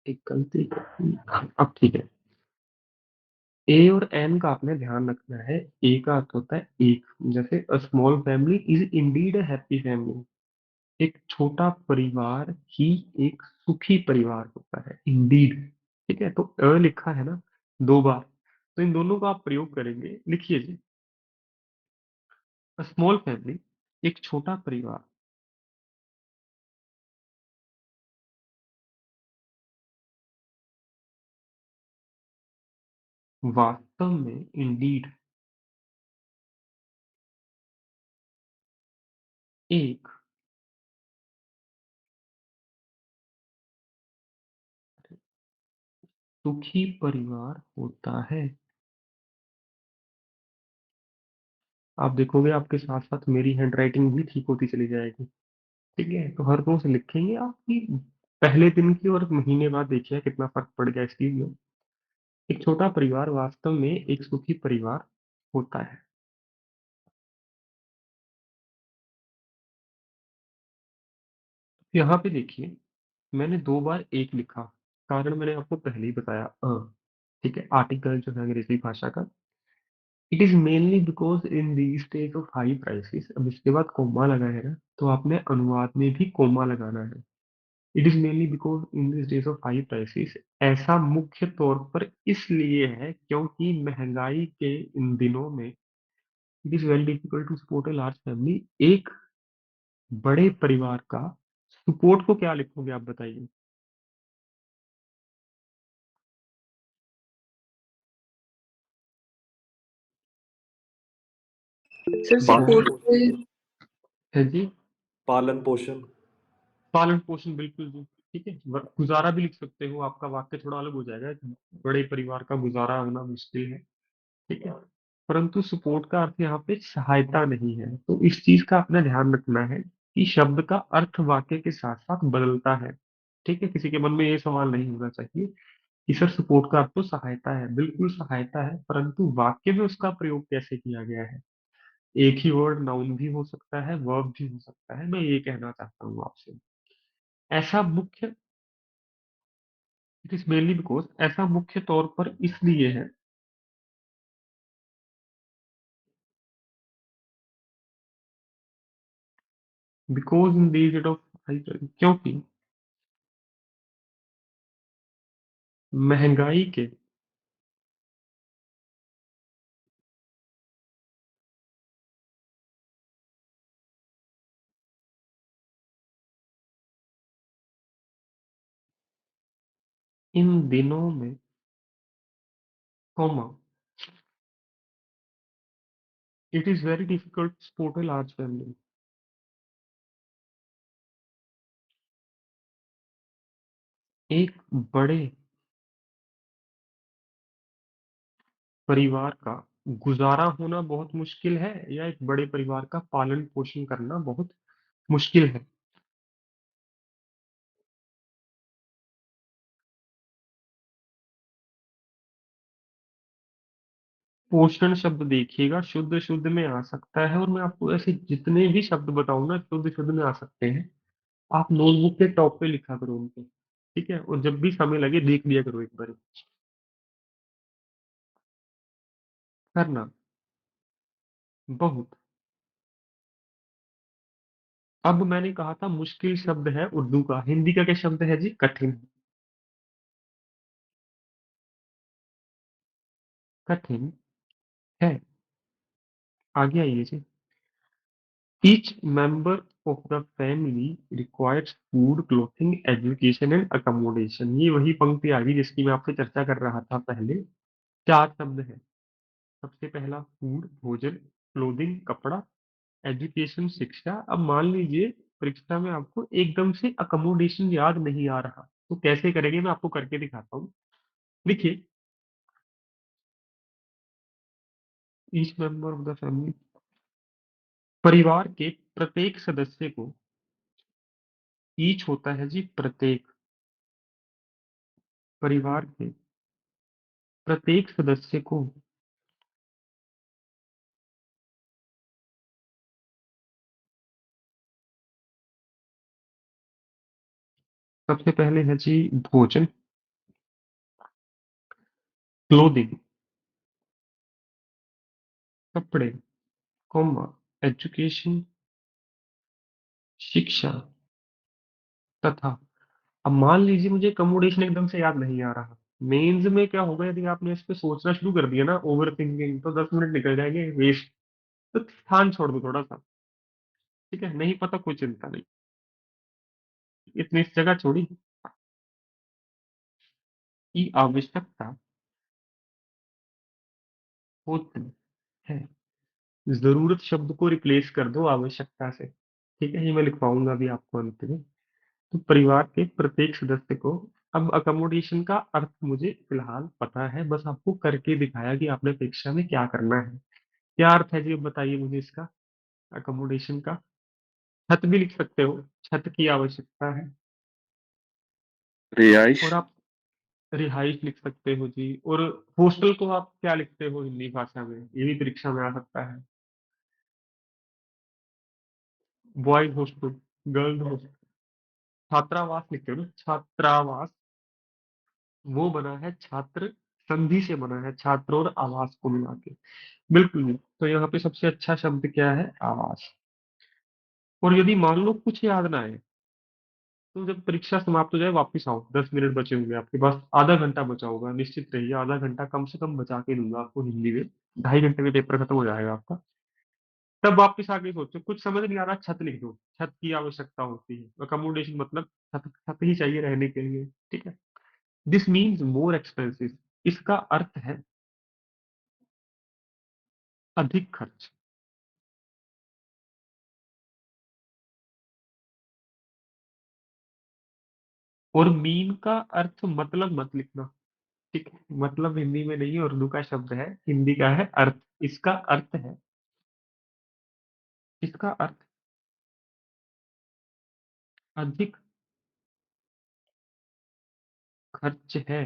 एक गलती कर दी। हाँ, अब ठीक है। ए और एन का आपने ध्यान रखना है। ए का अर्थ होता है एक, जैसे a small family is indeed a happy family. एक छोटा परिवार ही एक सुखी परिवार होता है, इंडीड। ठीक है, तो अ लिखा है ना दो बार, तो इन दोनों का आप प्रयोग करेंगे, लिखिए जी। अ स्मॉल फैमिली, एक छोटा परिवार, वास्तव में इंडीड एक सुखी परिवार होता है। आप देखोगे आपके साथ साथ मेरी हैंडराइटिंग भी ठीक होती चली जाएगी। ठीक है, तो हर रोज लिखेंगे आपकी, पहले दिन की और महीने बाद देखिए कितना फर्क पड़ गया इस चीज में। एक छोटा परिवार वास्तव में एक सुखी परिवार होता है। यहाँ पे देखिए, मैंने दो बार एक लिखा, कारण मैंने आपको पहले ही बताया ठीक है, आर्टिकल जो है अंग्रेजी भाषा का। It is mainly because in the stage of high prices, अब इसके बाद कोमा लगा है ना, तो आपने अनुवाद में भी कोमा लगाना है। It is mainly because in this days of high prices, ऐसा मुख्य तौर पर इसलिए है क्योंकि महंगाई के इन दिनों में it is very difficult to support a large family. एक बड़े परिवार का सपोर्ट को क्या लिखोगे आप बताइए। सर बाकी सपोर्ट को है जी, पालन पोषण। पालन पोषण, बिल्कुल जी। ठीक है, गुजारा भी लिख सकते हो, आपका वाक्य थोड़ा अलग हो जाएगा। बड़े परिवार का गुजारा होना मुश्किल है। ठीक है, परंतु सपोर्ट का अर्थ यहाँ पे सहायता नहीं है, तो इस चीज का अपना ध्यान रखना है कि शब्द का अर्थ वाक्य के साथ साथ बदलता है। ठीक है, किसी के मन में ये सवाल नहीं होना चाहिए कि सर सपोर्ट का अर्थ तो सहायता है, बिल्कुल सहायता है, परंतु वाक्य में उसका प्रयोग कैसे किया गया है। एक ही वर्ड नाउन भी हो सकता है, वर्ब भी हो सकता है, मैं ये कहना चाहता हूँ आपसे। ऐसा मुख्य, इट इज मेनली बिकॉज, ऐसा मुख्य तौर पर इसलिए है, because in these date of, क्योंकि महंगाई के इन दिनों में, comma, it is very difficult to support a large family. एक बड़े परिवार का गुजारा होना बहुत मुश्किल है, या एक बड़े परिवार का पालन पोषण करना बहुत मुश्किल है। पोषण शब्द देखिएगा, शुद्ध शुद्ध में आ सकता है, और मैं आपको ऐसे जितने भी शब्द बताऊंगा शुद्ध शुद्ध में आ सकते हैं। आप नोटबुक के टॉप पे लिखा करो उनको, ठीक है, और जब भी समय लगे देख लिया करो एक बार। करना, बहुत। अब मैंने कहा था मुश्किल शब्द है उर्दू का, हिंदी का क्या शब्द है जी? कठिन। कठिन है। आगे आइए जी। Each member of the family requires food, clothing, education and accommodation. ये वही पंक्ति आ गई जिसकी मैं आपसे चर्चा कर रहा था पहले। चार शब्द है। सबसे पहला फूड, भोजन, क्लोथिंग, कपड़ा, एजुकेशन, शिक्षा। अब मान लीजिए परीक्षा में आपको एकदम से अकोमोडेशन याद नहीं आ रहा, तो कैसे करेंगे, मैं आपको करके दिखाता हूँ। देखिए, each member of the family, परिवार के प्रत्येक सदस्य को, ईच होता है जी प्रत्येक, परिवार के प्रत्येक सदस्य को, सबसे पहले है जी भोजन, क्लोथिंग, कपड़े, कॉमा, एजुकेशन, शिक्षा, तथा। अब मान लीजिए मुझे अकोमोडेशन एकदम से याद नहीं आ रहा। मेंस में क्या होगा, यदि आपने इस पे सोचना शुरू कर दिया ना, ओवर थिंकिंग, तो 10 मिनट निकल जाएंगे वेस्ट। तो स्थान छोड़ दो थोड़ा सा, ठीक है, नहीं पता कोई चिंता नहीं, इतनी इस जगह छोड़ी की आवश्यकता होती है। जरूरत शब्द को रिप्लेस कर दो आवश्यकता से, ठीक है, ये मैं लिखवाऊंगा अभी आपको अंत में। तो परिवार के प्रत्येक सदस्य को, अब अकोमोडेशन का अर्थ मुझे फिलहाल पता है, बस आपको करके दिखाया कि आपने परीक्षा में क्या करना है। क्या अर्थ है जी, अब बताइए मुझे इसका, अकोमोडेशन का। छत भी लिख सकते हो, छत की आवश्यकता है। रिहाइश। और आप रिहाइश लिख सकते हो जी। और हॉस्टल को आप क्या लिखते हो हिंदी भाषा में, ये भी परीक्षा में आ सकता है। बॉयज हॉस्टल, गर्ल्स हॉस्टल, छात्रावास लिखते हो ना, छात्रावास। वो बना है छात्र, संधि से बना है, छात्र और आवास को मिला के। बिल्कुल नहीं। तो यहाँ पे सबसे अच्छा शब्द क्या है? आवास। और यदि मान लो कुछ याद ना आए, तो जब परीक्षा समाप्त हो जाए वापिस आओ, 10 मिनट बचे होंगे आपके पास, आधा घंटा बचा होगा, निश्चित रहिए आधा घंटा कम से कम बचा के दूंगा आपको हिंदी में। 2.5 घंटे में पेपर खत्म हो जाएगा आपका। तब वापिस आके सोचो, कुछ समझ नहीं आ रहा, छत लिख दो, छत की आवश्यकता होती है, अकोमोडेशन मतलब छत, छत ही चाहिए रहने के लिए, ठीक है। दिस मीन्स मोर एक्सपेंसिव, इसका अर्थ है अधिक खर्च। और मीन का अर्थ मतलब मत लिखना, ठीक है, मतलब हिंदी में नहीं है, उर्दू का शब्द है, हिंदी का है अर्थ। इसका अर्थ है, इसका अर्थ अधिक खर्च है।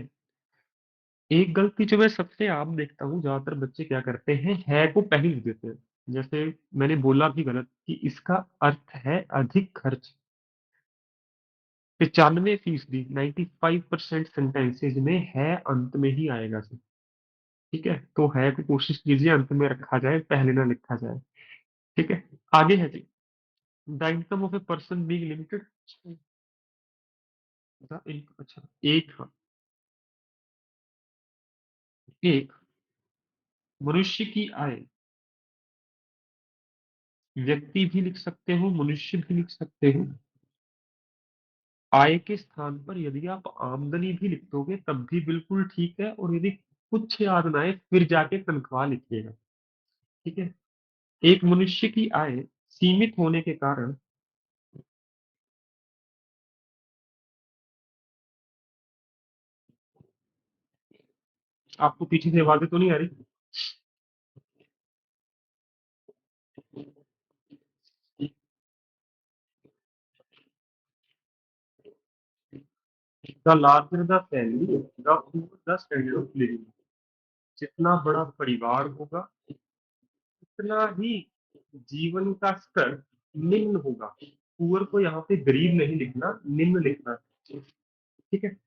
एक गलती जो मैं सबसे आम देखता हूँ, ज्यादातर बच्चे क्या करते हैं, है को पहले लिख देते हैं। जैसे मैंने बोला भी गलत कि इसका अर्थ है अधिक खर्च। 95%, 95% सेंटेंसेज में है अंत में ही आएगा सर, ठीक है। तो है को कोशिश कीजिए अंत में रखा जाए, पहले ना लिखा जाए, ठीक है। आगे है जी, the income of a person being limited, अच्छा, एक, हाँ, एक मनुष्य की आय, व्यक्ति भी लिख सकते हो, मनुष्य भी लिख सकते हो। आय के स्थान पर यदि आप आमदनी भी लिख दोगे तब भी बिल्कुल ठीक है, और यदि कुछ याद ना आए फिर जाके तनख्वाह लिखिएगा, ठीक है। एक मनुष्य की आय सीमित होने के कारण, आपको पीछे से आवाजें तो नहीं आ रही? The larger the family, the poor the standard of living. जितना बड़ा परिवार होगा उतना ही जीवन का स्तर निम्न होगा। पुअर को यहाँ पे गरीब नहीं लिखना, निम्न लिखना है। ठीक है।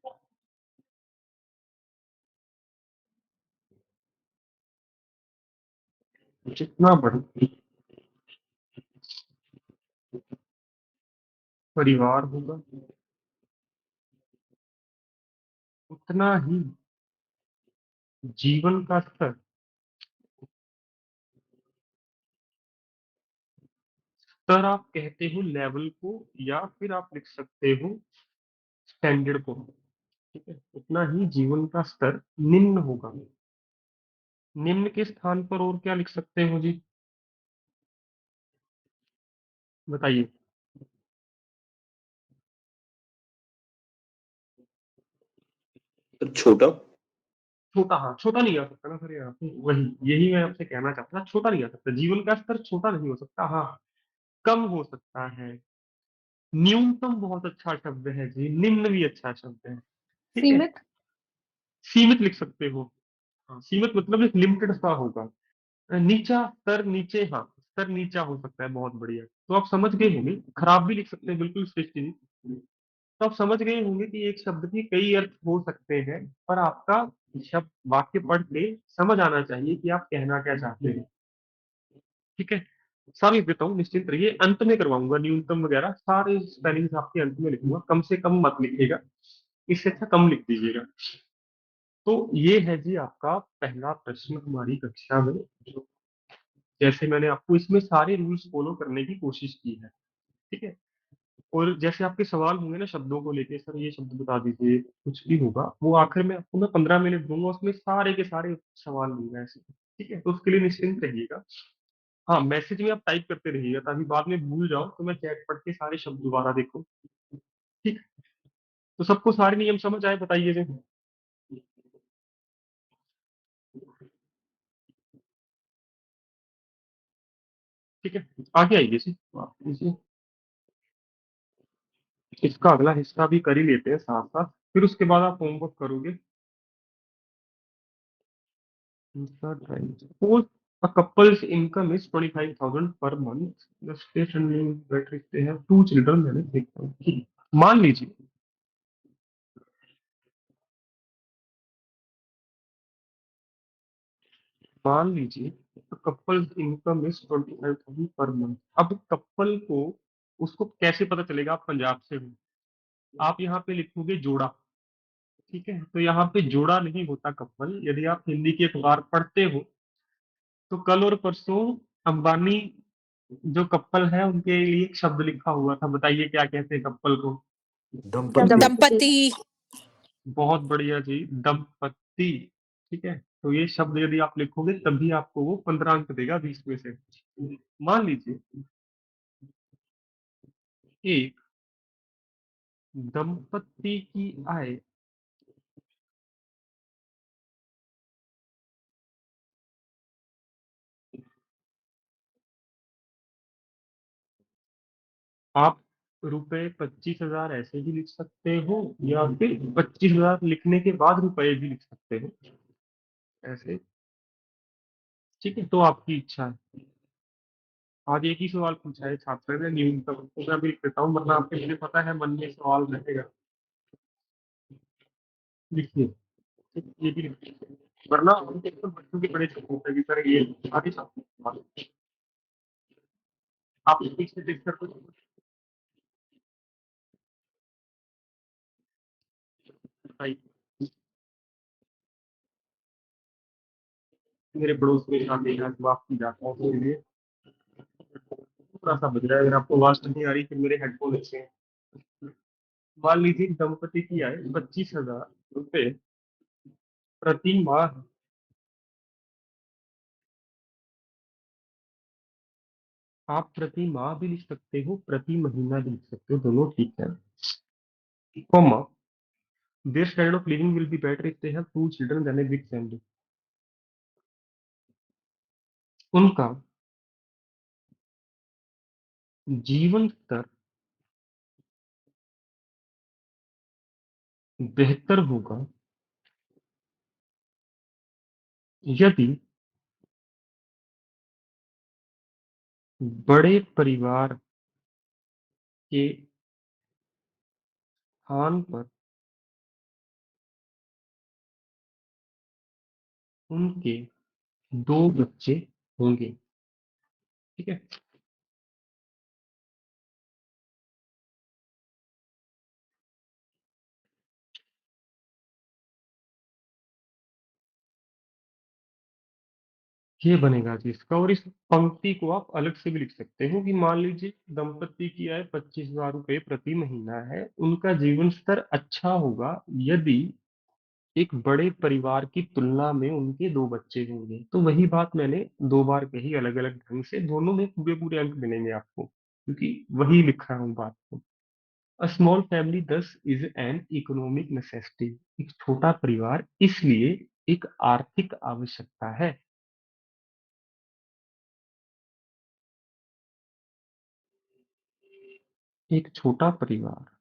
जितना बड़ा परिवार होगा उतना ही जीवन का स्तर, स्तर आप कहते हो लेवल को, या फिर आप लिख सकते हो स्टैंडर्ड को। ठीक है, उतना ही जीवन का स्तर निम्न होगा। निम्न के स्थान पर और क्या लिख सकते हो जी, बताइए। छोटा। छोटा, हाँ छोटा नहीं आ सकता ना सर यहाँ पे, वही यही मैं आपसे कहना चाहता था, छोटा नहीं आ सकता, जीवन का स्तर छोटा नहीं हो सकता, हाँ कम हो सकता है। न्यूनतम बहुत अच्छा शब्द है जी, निम्न भी अच्छा शब्द है। ठीक है। सीमित। सीमित लिख सकते हो। हाँ, सीमित मतलब एक लिमिटेड सा होगा। नीचा स्तर, नीचे, हाँ स्तर नीचा हो सकता है, बहुत बढ़िया। तो आप समझ गए होंगे, खराब भी लिख सकते हैं, बिल्कुल श्रेष्ठ जी। तो आप समझ गए होंगे कि एक शब्द के कई अर्थ हो सकते हैं, पर आपका शब्द वाक्य पढ़ के समझ आना चाहिए कि आप कहना क्या चाहते हैं। ठीक है। सारे लिख देता हूँ, निश्चिंत रहिए, अंत में करवाऊंगा न्यूनतम वगैरह सारे स्पेलिंग आपके अंत में लिखूंगा, कम से कम मत लिखिएगा, इससे अच्छा कम लिख दीजिएगा। तो ये है जी आपका पहला प्रश्न हमारी कक्षा में। जैसे मैंने आपको इसमें सारे रूल्स फॉलो करने की कोशिश की है। ठीक है। और जैसे आपके सवाल होंगे ना शब्दों को लेके, सर ये शब्द बता दीजिए, कुछ भी होगा वो आखिर में आपको मैं 15 मिनट दूंगा, उसमें सारे के सारे सवाल होंगे ऐसे। ठीक है, तो उसके लिए निश्चिंत रहिएगा। हाँ, मैसेज में आप टाइप करते रहिएगा ताकि बाद में भूल जाओ तो मैं चैट पढ़ के सारे शब्द दोबारा देखो। ठीक। तो सबको सारे नियम समझ आए, बताइए जी। ठीक है, आगे आइए जी, आप लीजिए। इसका अगला हिस्सा भी कर ही लेते हैं साथ साथ, फिर उसके बाद आप होमवर्क करोगे। Suppose a couple's income is 25,000 per month. The state and that if they have two children, then it's 6,000. मान लीजिए, मान लीजिए couples income is 25,000 per month. अब कपल को, उसको कैसे पता चलेगा आप पंजाब से हो? आप यहाँ पे लिखोगे जोड़ा। ठीक है, तो यहाँ पे जोड़ा नहीं होता कपल। यदि आप हिंदी के अखबार पढ़ते हो तो कल और परसों अंबानी जो कपल है उनके लिए एक शब्द लिखा हुआ था, बताइए क्या कहते हैं कपल को? दंपति। दंपति। बहुत बढ़िया जी, दंपति। ठीक है, तो ये शब्द यदि आप लिखोगे तभी आपको वो 15 अंक देगा 20 में से। मान लीजिए एक दंपति की आय आप रुपए 25,000 ऐसे भी लिख सकते हो, या फिर 25,000 लिखने के बाद रुपए भी लिख सकते हो ऐसे। ठीक है, तो आपकी इच्छा है। आज एक ही सवाल पूछा है छात्र ने न्यूनतम, तो मैं भी लिख देता हूँ, वरना आपके, मुझे पता है मन में सवाल रहेगा। लिखिए, ये भी लिख दीजिए। वरना हम तो बच्चों के बड़े शौक होते हैं कि सर ये आगे सवाल आप पीछे देखकर कुछ बताइए। मेरे पड़ोस में शादी है, तो आपकी जाता हूँ, तो ये थोड़ा सा बज रहा है, अगर आपको आवाज नहीं आ रही फिर मेरे हेडफोन अच्छे हैं। मान लीजिए दंपति की आय 25,000 रुपये प्रति माह। आप प्रति माह भी लिख सकते हो, प्रति महीना भी लिख सकते हो, दोनों ठीक है। Comma, their standard of living will be better if they have two children than a big family. उनका जीवन स्तर बेहतर होगा यदि बड़े परिवार के स्थान पर उनके दो बच्चे होंगे। ठीक है। ये बनेगा जी इसका। और इस पंक्ति को आप अलग से भी लिख सकते हो कि मान लीजिए दंपति की आय 25,000 रुपये प्रति महीना है, उनका जीवन स्तर अच्छा होगा यदि एक बड़े परिवार की तुलना में उनके दो बच्चे होंगे। तो वही बात मैंने दो बार कही अलग अलग ढंग से, दोनों में पूरे पूरे अंक मिलेंगे आपको, क्योंकि वही लिखा है उन बात को। अ स्मॉल फैमिली दस इज एन इकोनॉमिक नेसेसिटी। एक छोटा परिवार इसलिए एक आर्थिक आवश्यकता है। एक छोटा परिवार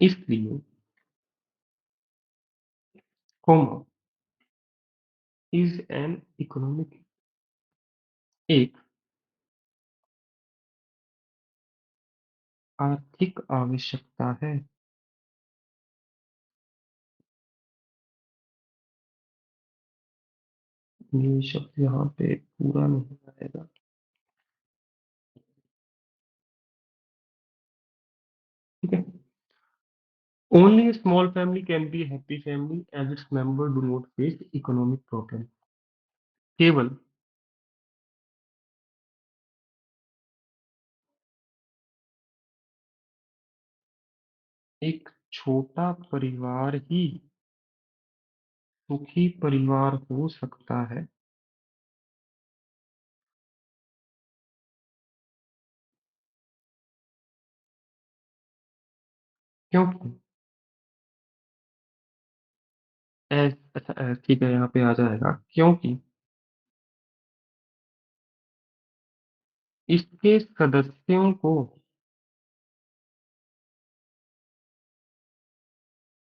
इसलिए, कॉमा, इज एन इकोनॉमिक, एक आर्थिक आवश्यकता है। ये शब्द यहाँ पे पूरा नहीं आएगा। ठीक है। Only a small family can be a happy family as its members do not face economic problem. केवल एक छोटा परिवार ही सुखी परिवार हो सकता है, क्योंकि अच्छा ठीक है, यहाँ पे आ जाएगा क्योंकि इसके सदस्यों को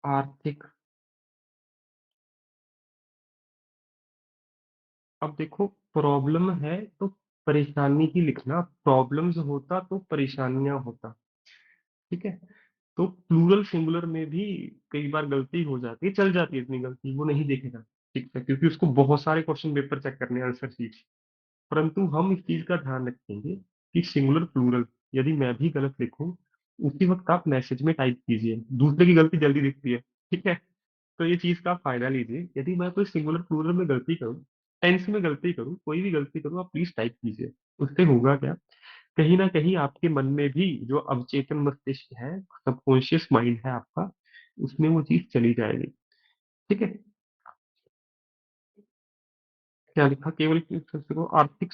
आर्थिक, अब देखो प्रॉब्लम है तो परेशानी ही लिखना, प्रॉब्लम्स होता तो परेशानियां होता। ठीक है। तो प्लूरल सिंगुलर में भी कई बार गलती हो जाती है, चल जाती है, इतनी गलती वो नहीं देखेगा। ठीक है, क्योंकि उसको बहुत सारे क्वेश्चन पेपर चेक करने हैं, आंसर शीट। परंतु हम इस चीज का ध्यान रखेंगे कि सिंगुलर प्लूरल यदि मैं भी गलत लिखूं, उसी वक्त आप मैसेज में टाइप कीजिए, दूसरे की गलती जल्दी दिखती है। ठीक है। तो ये चीज का आप फायदा लीजिए, यदि मैं कोई सिंगुलर प्लूरल में गलती करूं, टेंस में गलती करूं, कोई भी गलती करूं, आप प्लीज टाइप कीजिए। उससे होगा क्या, कहीं ना कहीं आपके मन में भी जो अवचेतन मस्तिष्क है, सबकॉन्शियस माइंड है आपका, उसमें वो चीज चली जाएगी। ठीक है। क्या लिखा, केवल किस सदस्य को आर्थिक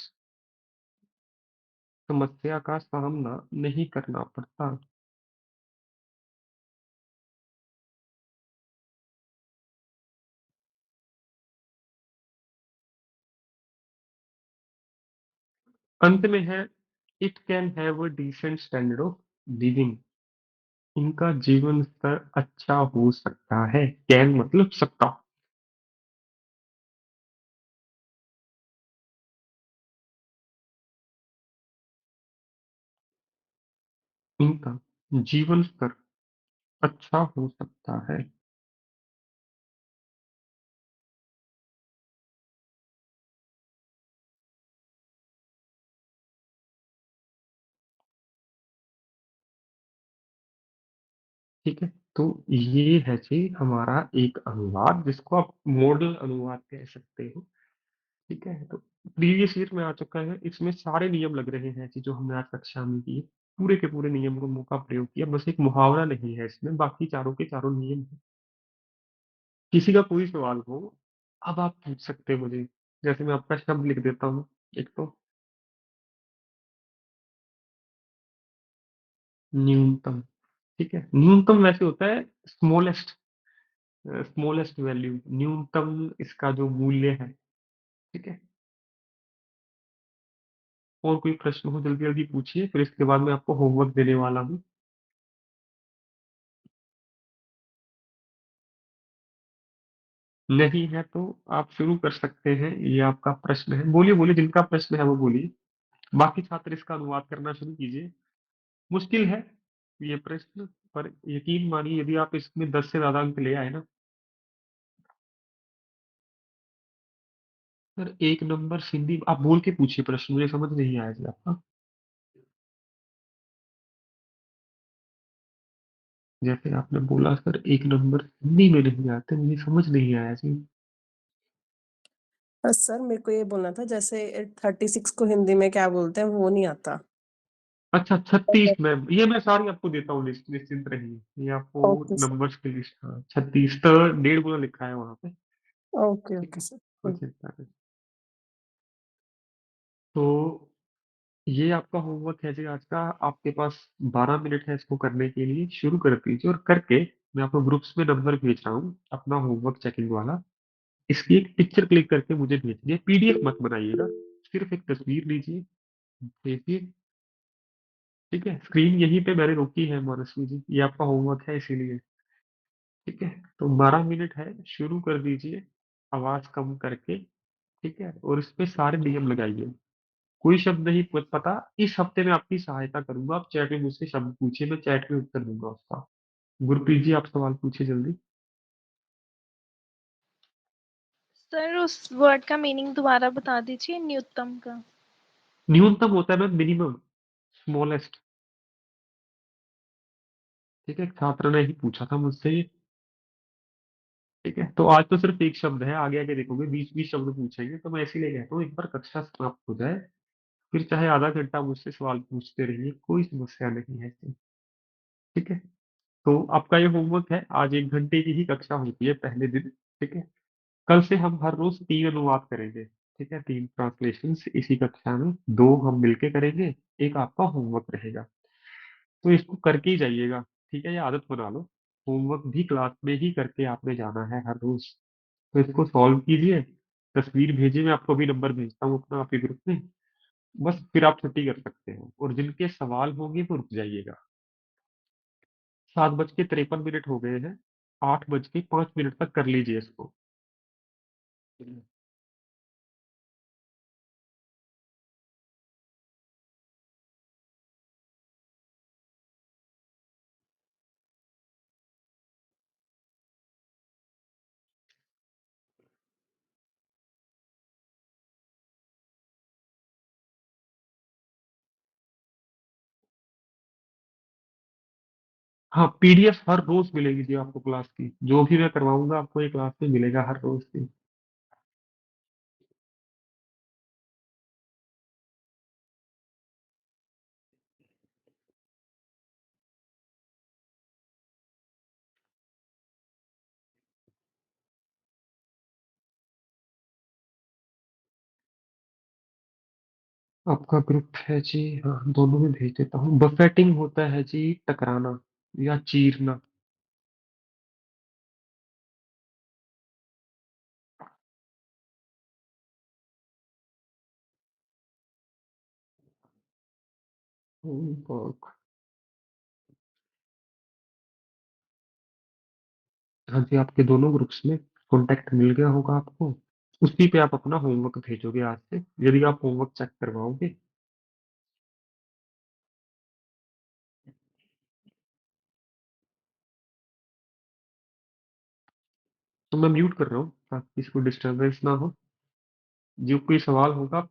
समस्या का सामना नहीं करना पड़ता। अंत में है, it can have a decent standard of living. इनका जीवन स्तर अच्छा हो सकता है। कैन मतलब सकता। इनका जीवन स्तर अच्छा हो सकता है। ठीक है। तो ये है जी हमारा एक अनुवाद, जिसको आप मॉडल अनुवाद कह सकते हो। ठीक है। तो प्रीवियस ईयर में आ चुका है, इसमें सारे नियम लग रहे हैं जी, जो हमने आज कक्षा में किए, पूरे के पूरे नियम को मौका प्रयोग किया, बस एक मुहावरा नहीं है इसमें, बाकी चारों के चारों नियम है। किसी का कोई सवाल हो, अब आप पूछ सकते हो मुझे। जैसे मैं आपका शब्द लिख देता हूँ, एक तो न्यूनतम। ठीक है। न्यूनतम वैसे होता है स्मॉलेस्ट, स्मॉलेस्ट वैल्यू, न्यूनतम इसका जो मूल्य है। ठीक है। और कोई प्रश्न हो जल्दी जल्दी पूछिए, फिर इसके बाद मैं आपको होमवर्क देने वाला हूँ। नहीं है तो आप शुरू कर सकते हैं, ये आपका प्रश्न है। बोलिए बोलिए, जिनका प्रश्न है वो बोलिए। बाकी छात्र इसका अनुवाद करना शुरू कीजिए। मुश्किल है ये प्रश्न, पर यकीन मानिए यदि आप इसमें 10 से ज्यादा अंक ले आए ना। सर एक नंबर हिंदी आप बोल के पूछिए प्रश्न, मुझे समझ नहीं आया जी आपका। जैसे आपने बोला सर एक नंबर हिंदी में नहीं आते, मुझे समझ नहीं आया जी। सर मेरे को ये बोलना था, जैसे 36 को हिंदी में क्या बोलते हैं वो नहीं आता। अच्छा 36 में, ये मैं सारी आपको देता हूँ लिस्ट, निश्चिंत रहिए, ये आपको ओके सर। नंबर्स की लिस्ट। हाँ 36 तो 1.5 गुना लिखा है वहां पे। ओके ठीक ओके है, सर। कोई चिंता नहीं। तो ये आपका होमवर्क है जी आज का। आपके पास 12 मिनट है इसको करने के लिए, शुरू कर दीजिए। और करके मैं आपको ग्रुप्स में नंबर भेज रहा हूँ अपना होमवर्क चेकिंग वाला। इसकी एक पिक्चर क्लिक करके मुझे भेजिए, पीडीएफ मत बनाइएगा, सिर्फ एक तस्वीर लीजिए, भेजिए। ठीक है, स्क्रीन यहीं पे मैंने रोकी है मनस्वी जी, ये आपका होमवर्क है इसीलिए। ठीक है, तो 12 मिनट है, शुरू कर दीजिए आवाज कम करके। ठीक है, और इस पे सारे नियम लगाइए। कोई शब्द नहीं पता, इस हफ्ते में आपकी सहायता करूंगा। आप चैट में मुझसे शब्द पूछिए, मैं चैट में उत्तर दूंगा उसका। गुरप्रीत जी आप सवाल पूछिए जल्दी। सर उस वर्ड का मीनिंग दोबारा बता दीजिए, न्यूनतम का। न्यूनतम होता है मैम मिनिमम, स्मॉलेस्ट। ठीक है, एक छात्र ने ही पूछा था मुझसे ये। ठीक है, तो आज तो सिर्फ एक शब्द है, आगे आगे देखोगे 20-20 शब्द पूछेंगे, तो मैं इसीलिए कहता हूँ एक बार कक्षा समाप्त हो जाए, फिर चाहे आधा घंटा मुझसे सवाल पूछते रहिए, कोई समस्या नहीं है इसमें। ठीक है, तो आपका ये होमवर्क है, आज 1 घंटे की ही कक्षा होती है पहले दिन। ठीक है, कल से हम हर रोज 3 अनुवाद करेंगे। ठीक है, 3 ट्रांसलेशन इसी कक्षा में, 2 हम मिलके करेंगे, एक आपका होमवर्क रहेगा। तो इसको करके ही जाइएगा। ठीक है, ये आदत बना लो, होमवर्क भी क्लास में ही करके आपने जाना है हर रोज। तो इसको सॉल्व कीजिए, तस्वीर भेजिए, मैं आपको अभी नंबर भेजता हूँ अपना आपके ग्रुप में। बस फिर आप छुट्टी कर सकते हो, और जिनके सवाल होंगे वो रुक जाइएगा। 7:53 हो गए हैं, 8:05 तक कर लीजिए इसको। हाँ पीडीएफ हर रोज मिलेगी जी आपको क्लास की, जो भी मैं करवाऊंगा आपको ये क्लास में मिलेगा हर रोज की। आपका ग्रुप है जी, हाँ दोनों में भेज देता हूँ। बफेटिंग होता है जी टकराना या चीरना। होमवर्क। हाँ जी, आपके दोनों ग्रुप्स में कॉन्टेक्ट मिल गया होगा आपको, उसी पे आप अपना होमवर्क भेजोगे आज से, यदि आप होमवर्क चेक करवाओगे। तो मैं म्यूट कर रहा हूँ ताकि इसको डिस्टरबेंस ना हो। जो कोई सवाल होगा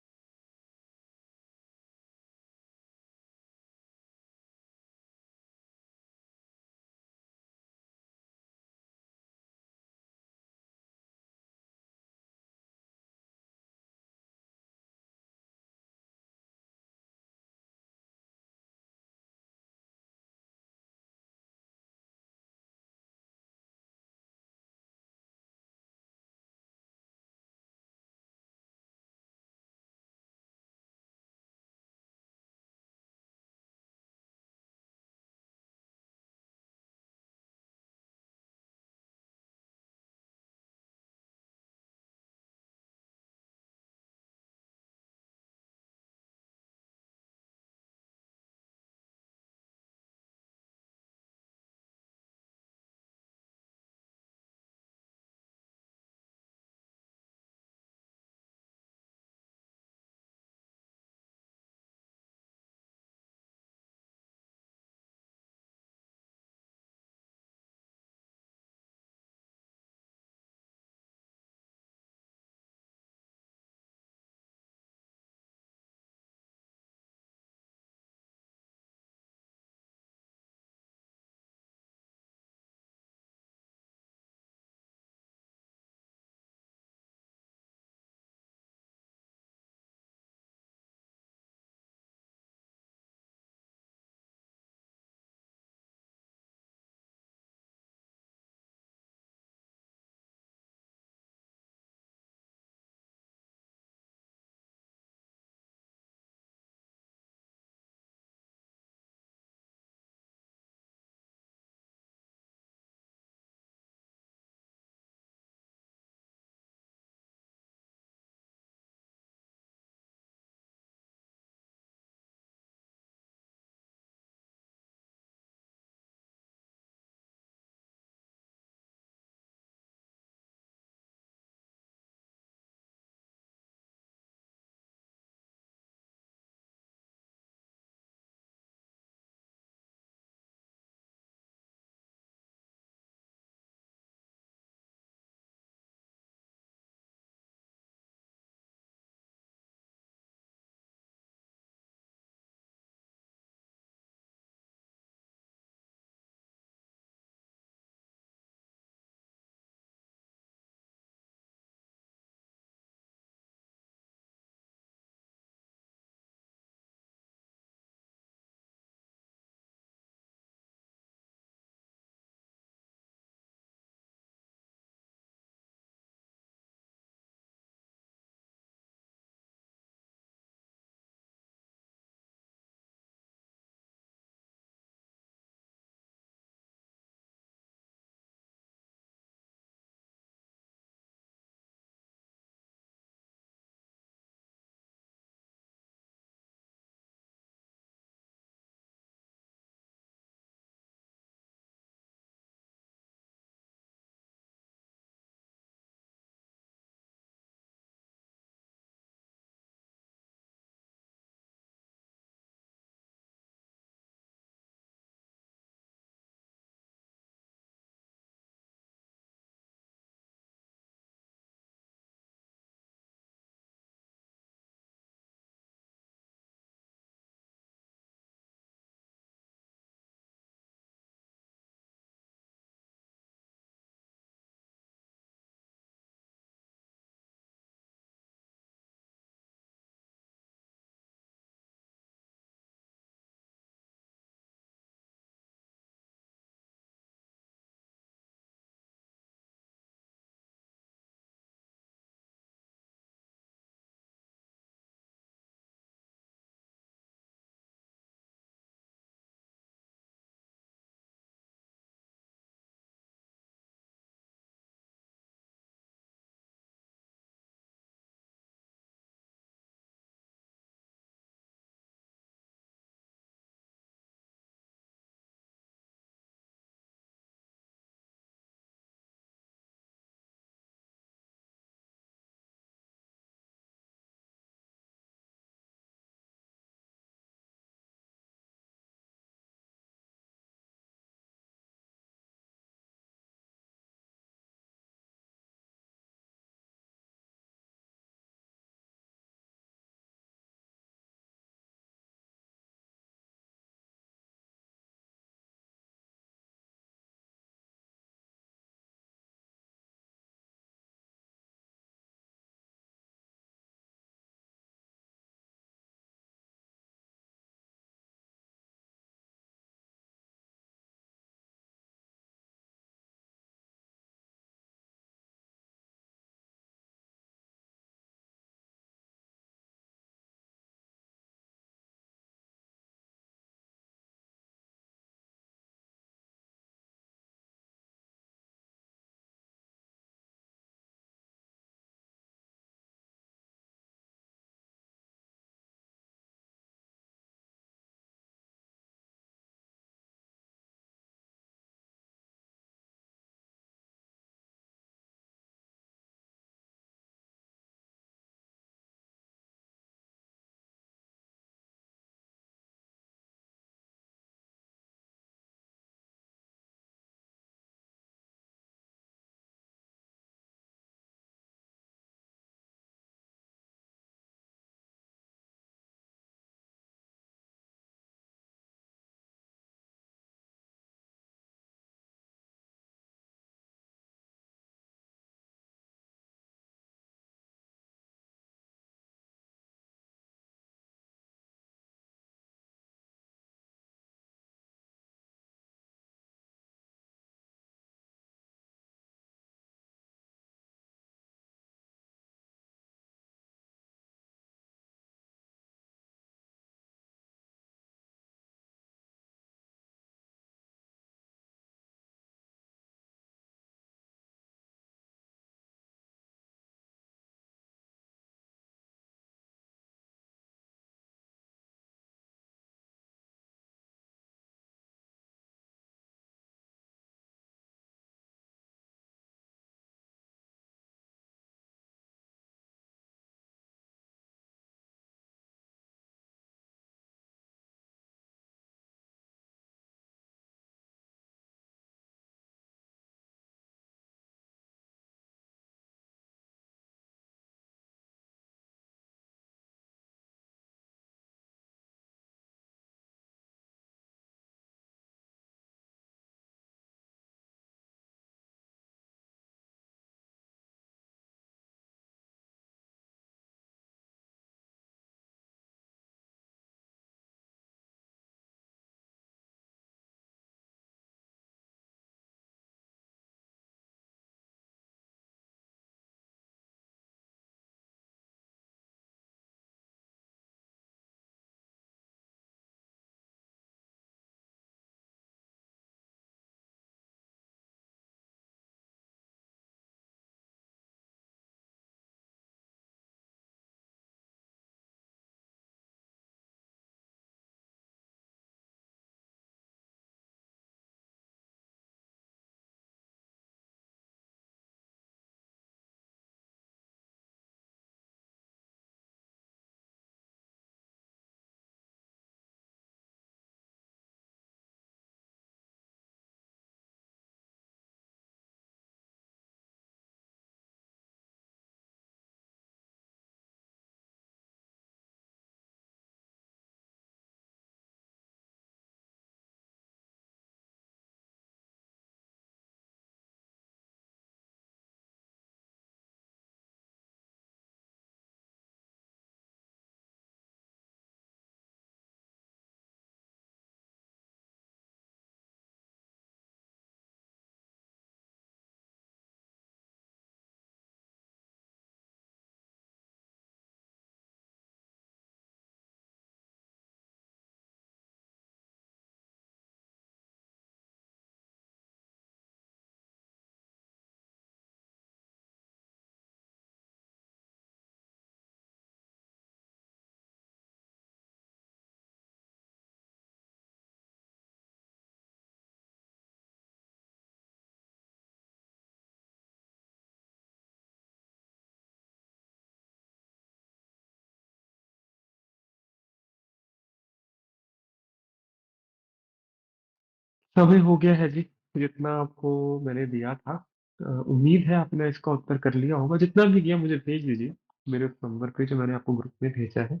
समय हो गया है जी, जितना आपको मैंने दिया था। उम्मीद है आपने इसका उत्तर कर लिया होगा। जितना भी किया मुझे भेज दीजिए मेरे उस नंबर पे जो मैंने आपको ग्रुप में भेजा है।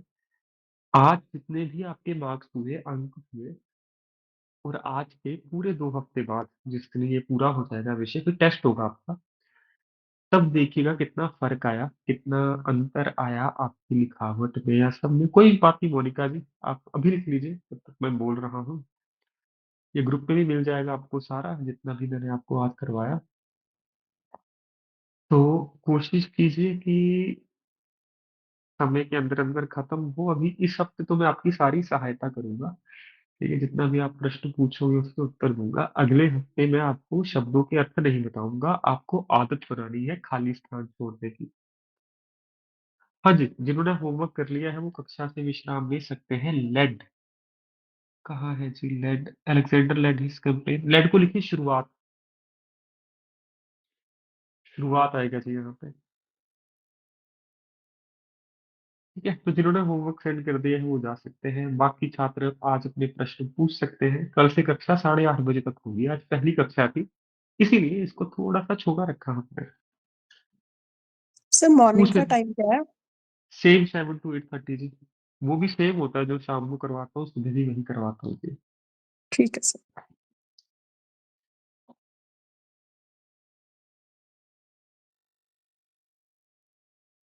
आज जितने भी आपके मार्क्स हुए, अंक हुए, और आज के पूरे 2 हफ्ते बाद जिस दिन ये पूरा हो जाएगा विषय, फिर टेस्ट होगा आपका, तब देखिएगा कितना फर्क आया, कितना अंतर आया आपकी लिखावट में या सब में। कोई बात नहीं मोनिका जी, आप अभी लिख लीजिए जब तक मैं बोल रहा हूँ। ये ग्रुप में भी मिल जाएगा आपको सारा, जितना भी मैंने आपको आज करवाया। तो कोशिश कीजिए कि समय के अंदर अंदर खत्म हो। अभी इस हफ्ते तो मैं आपकी सारी सहायता करूंगा, ठीक है। जितना भी आप प्रश्न पूछोगे उसके उत्तर दूंगा। अगले हफ्ते मैं आपको शब्दों के अर्थ नहीं बताऊंगा, आपको आदत बनानी है खाली स्थान छोड़ने की। हाँ जी, जिन्होंने होमवर्क कर लिया है वो कक्षा से विश्राम ले सकते हैं। लेड कहाँ है जी? Led, Alexander led his campaign. Led को लिखिए शुरुआत, शुरुआत आएगा जी यहाँ पे। ठीक है, तो जिन्होंने होमवर्क सेंड कर दिया है वो जा सकते हैं। बाकी छात्र आज अपने प्रश्न पूछ सकते हैं। कल से कक्षा 8:30 बजे तक होगी। आज पहली कक्षा थी, इसीलिए इसको थोड़ा सा छोटा रखा हमने। सर मॉर्निंग पूछ का ले, टाइम क्या है? सेम 7 to 8:30 जी। वो भी सेम होता है, जो शाम को करवाता हूँ सुबह भी वही करवाता हूँ जी। ठीक है सर।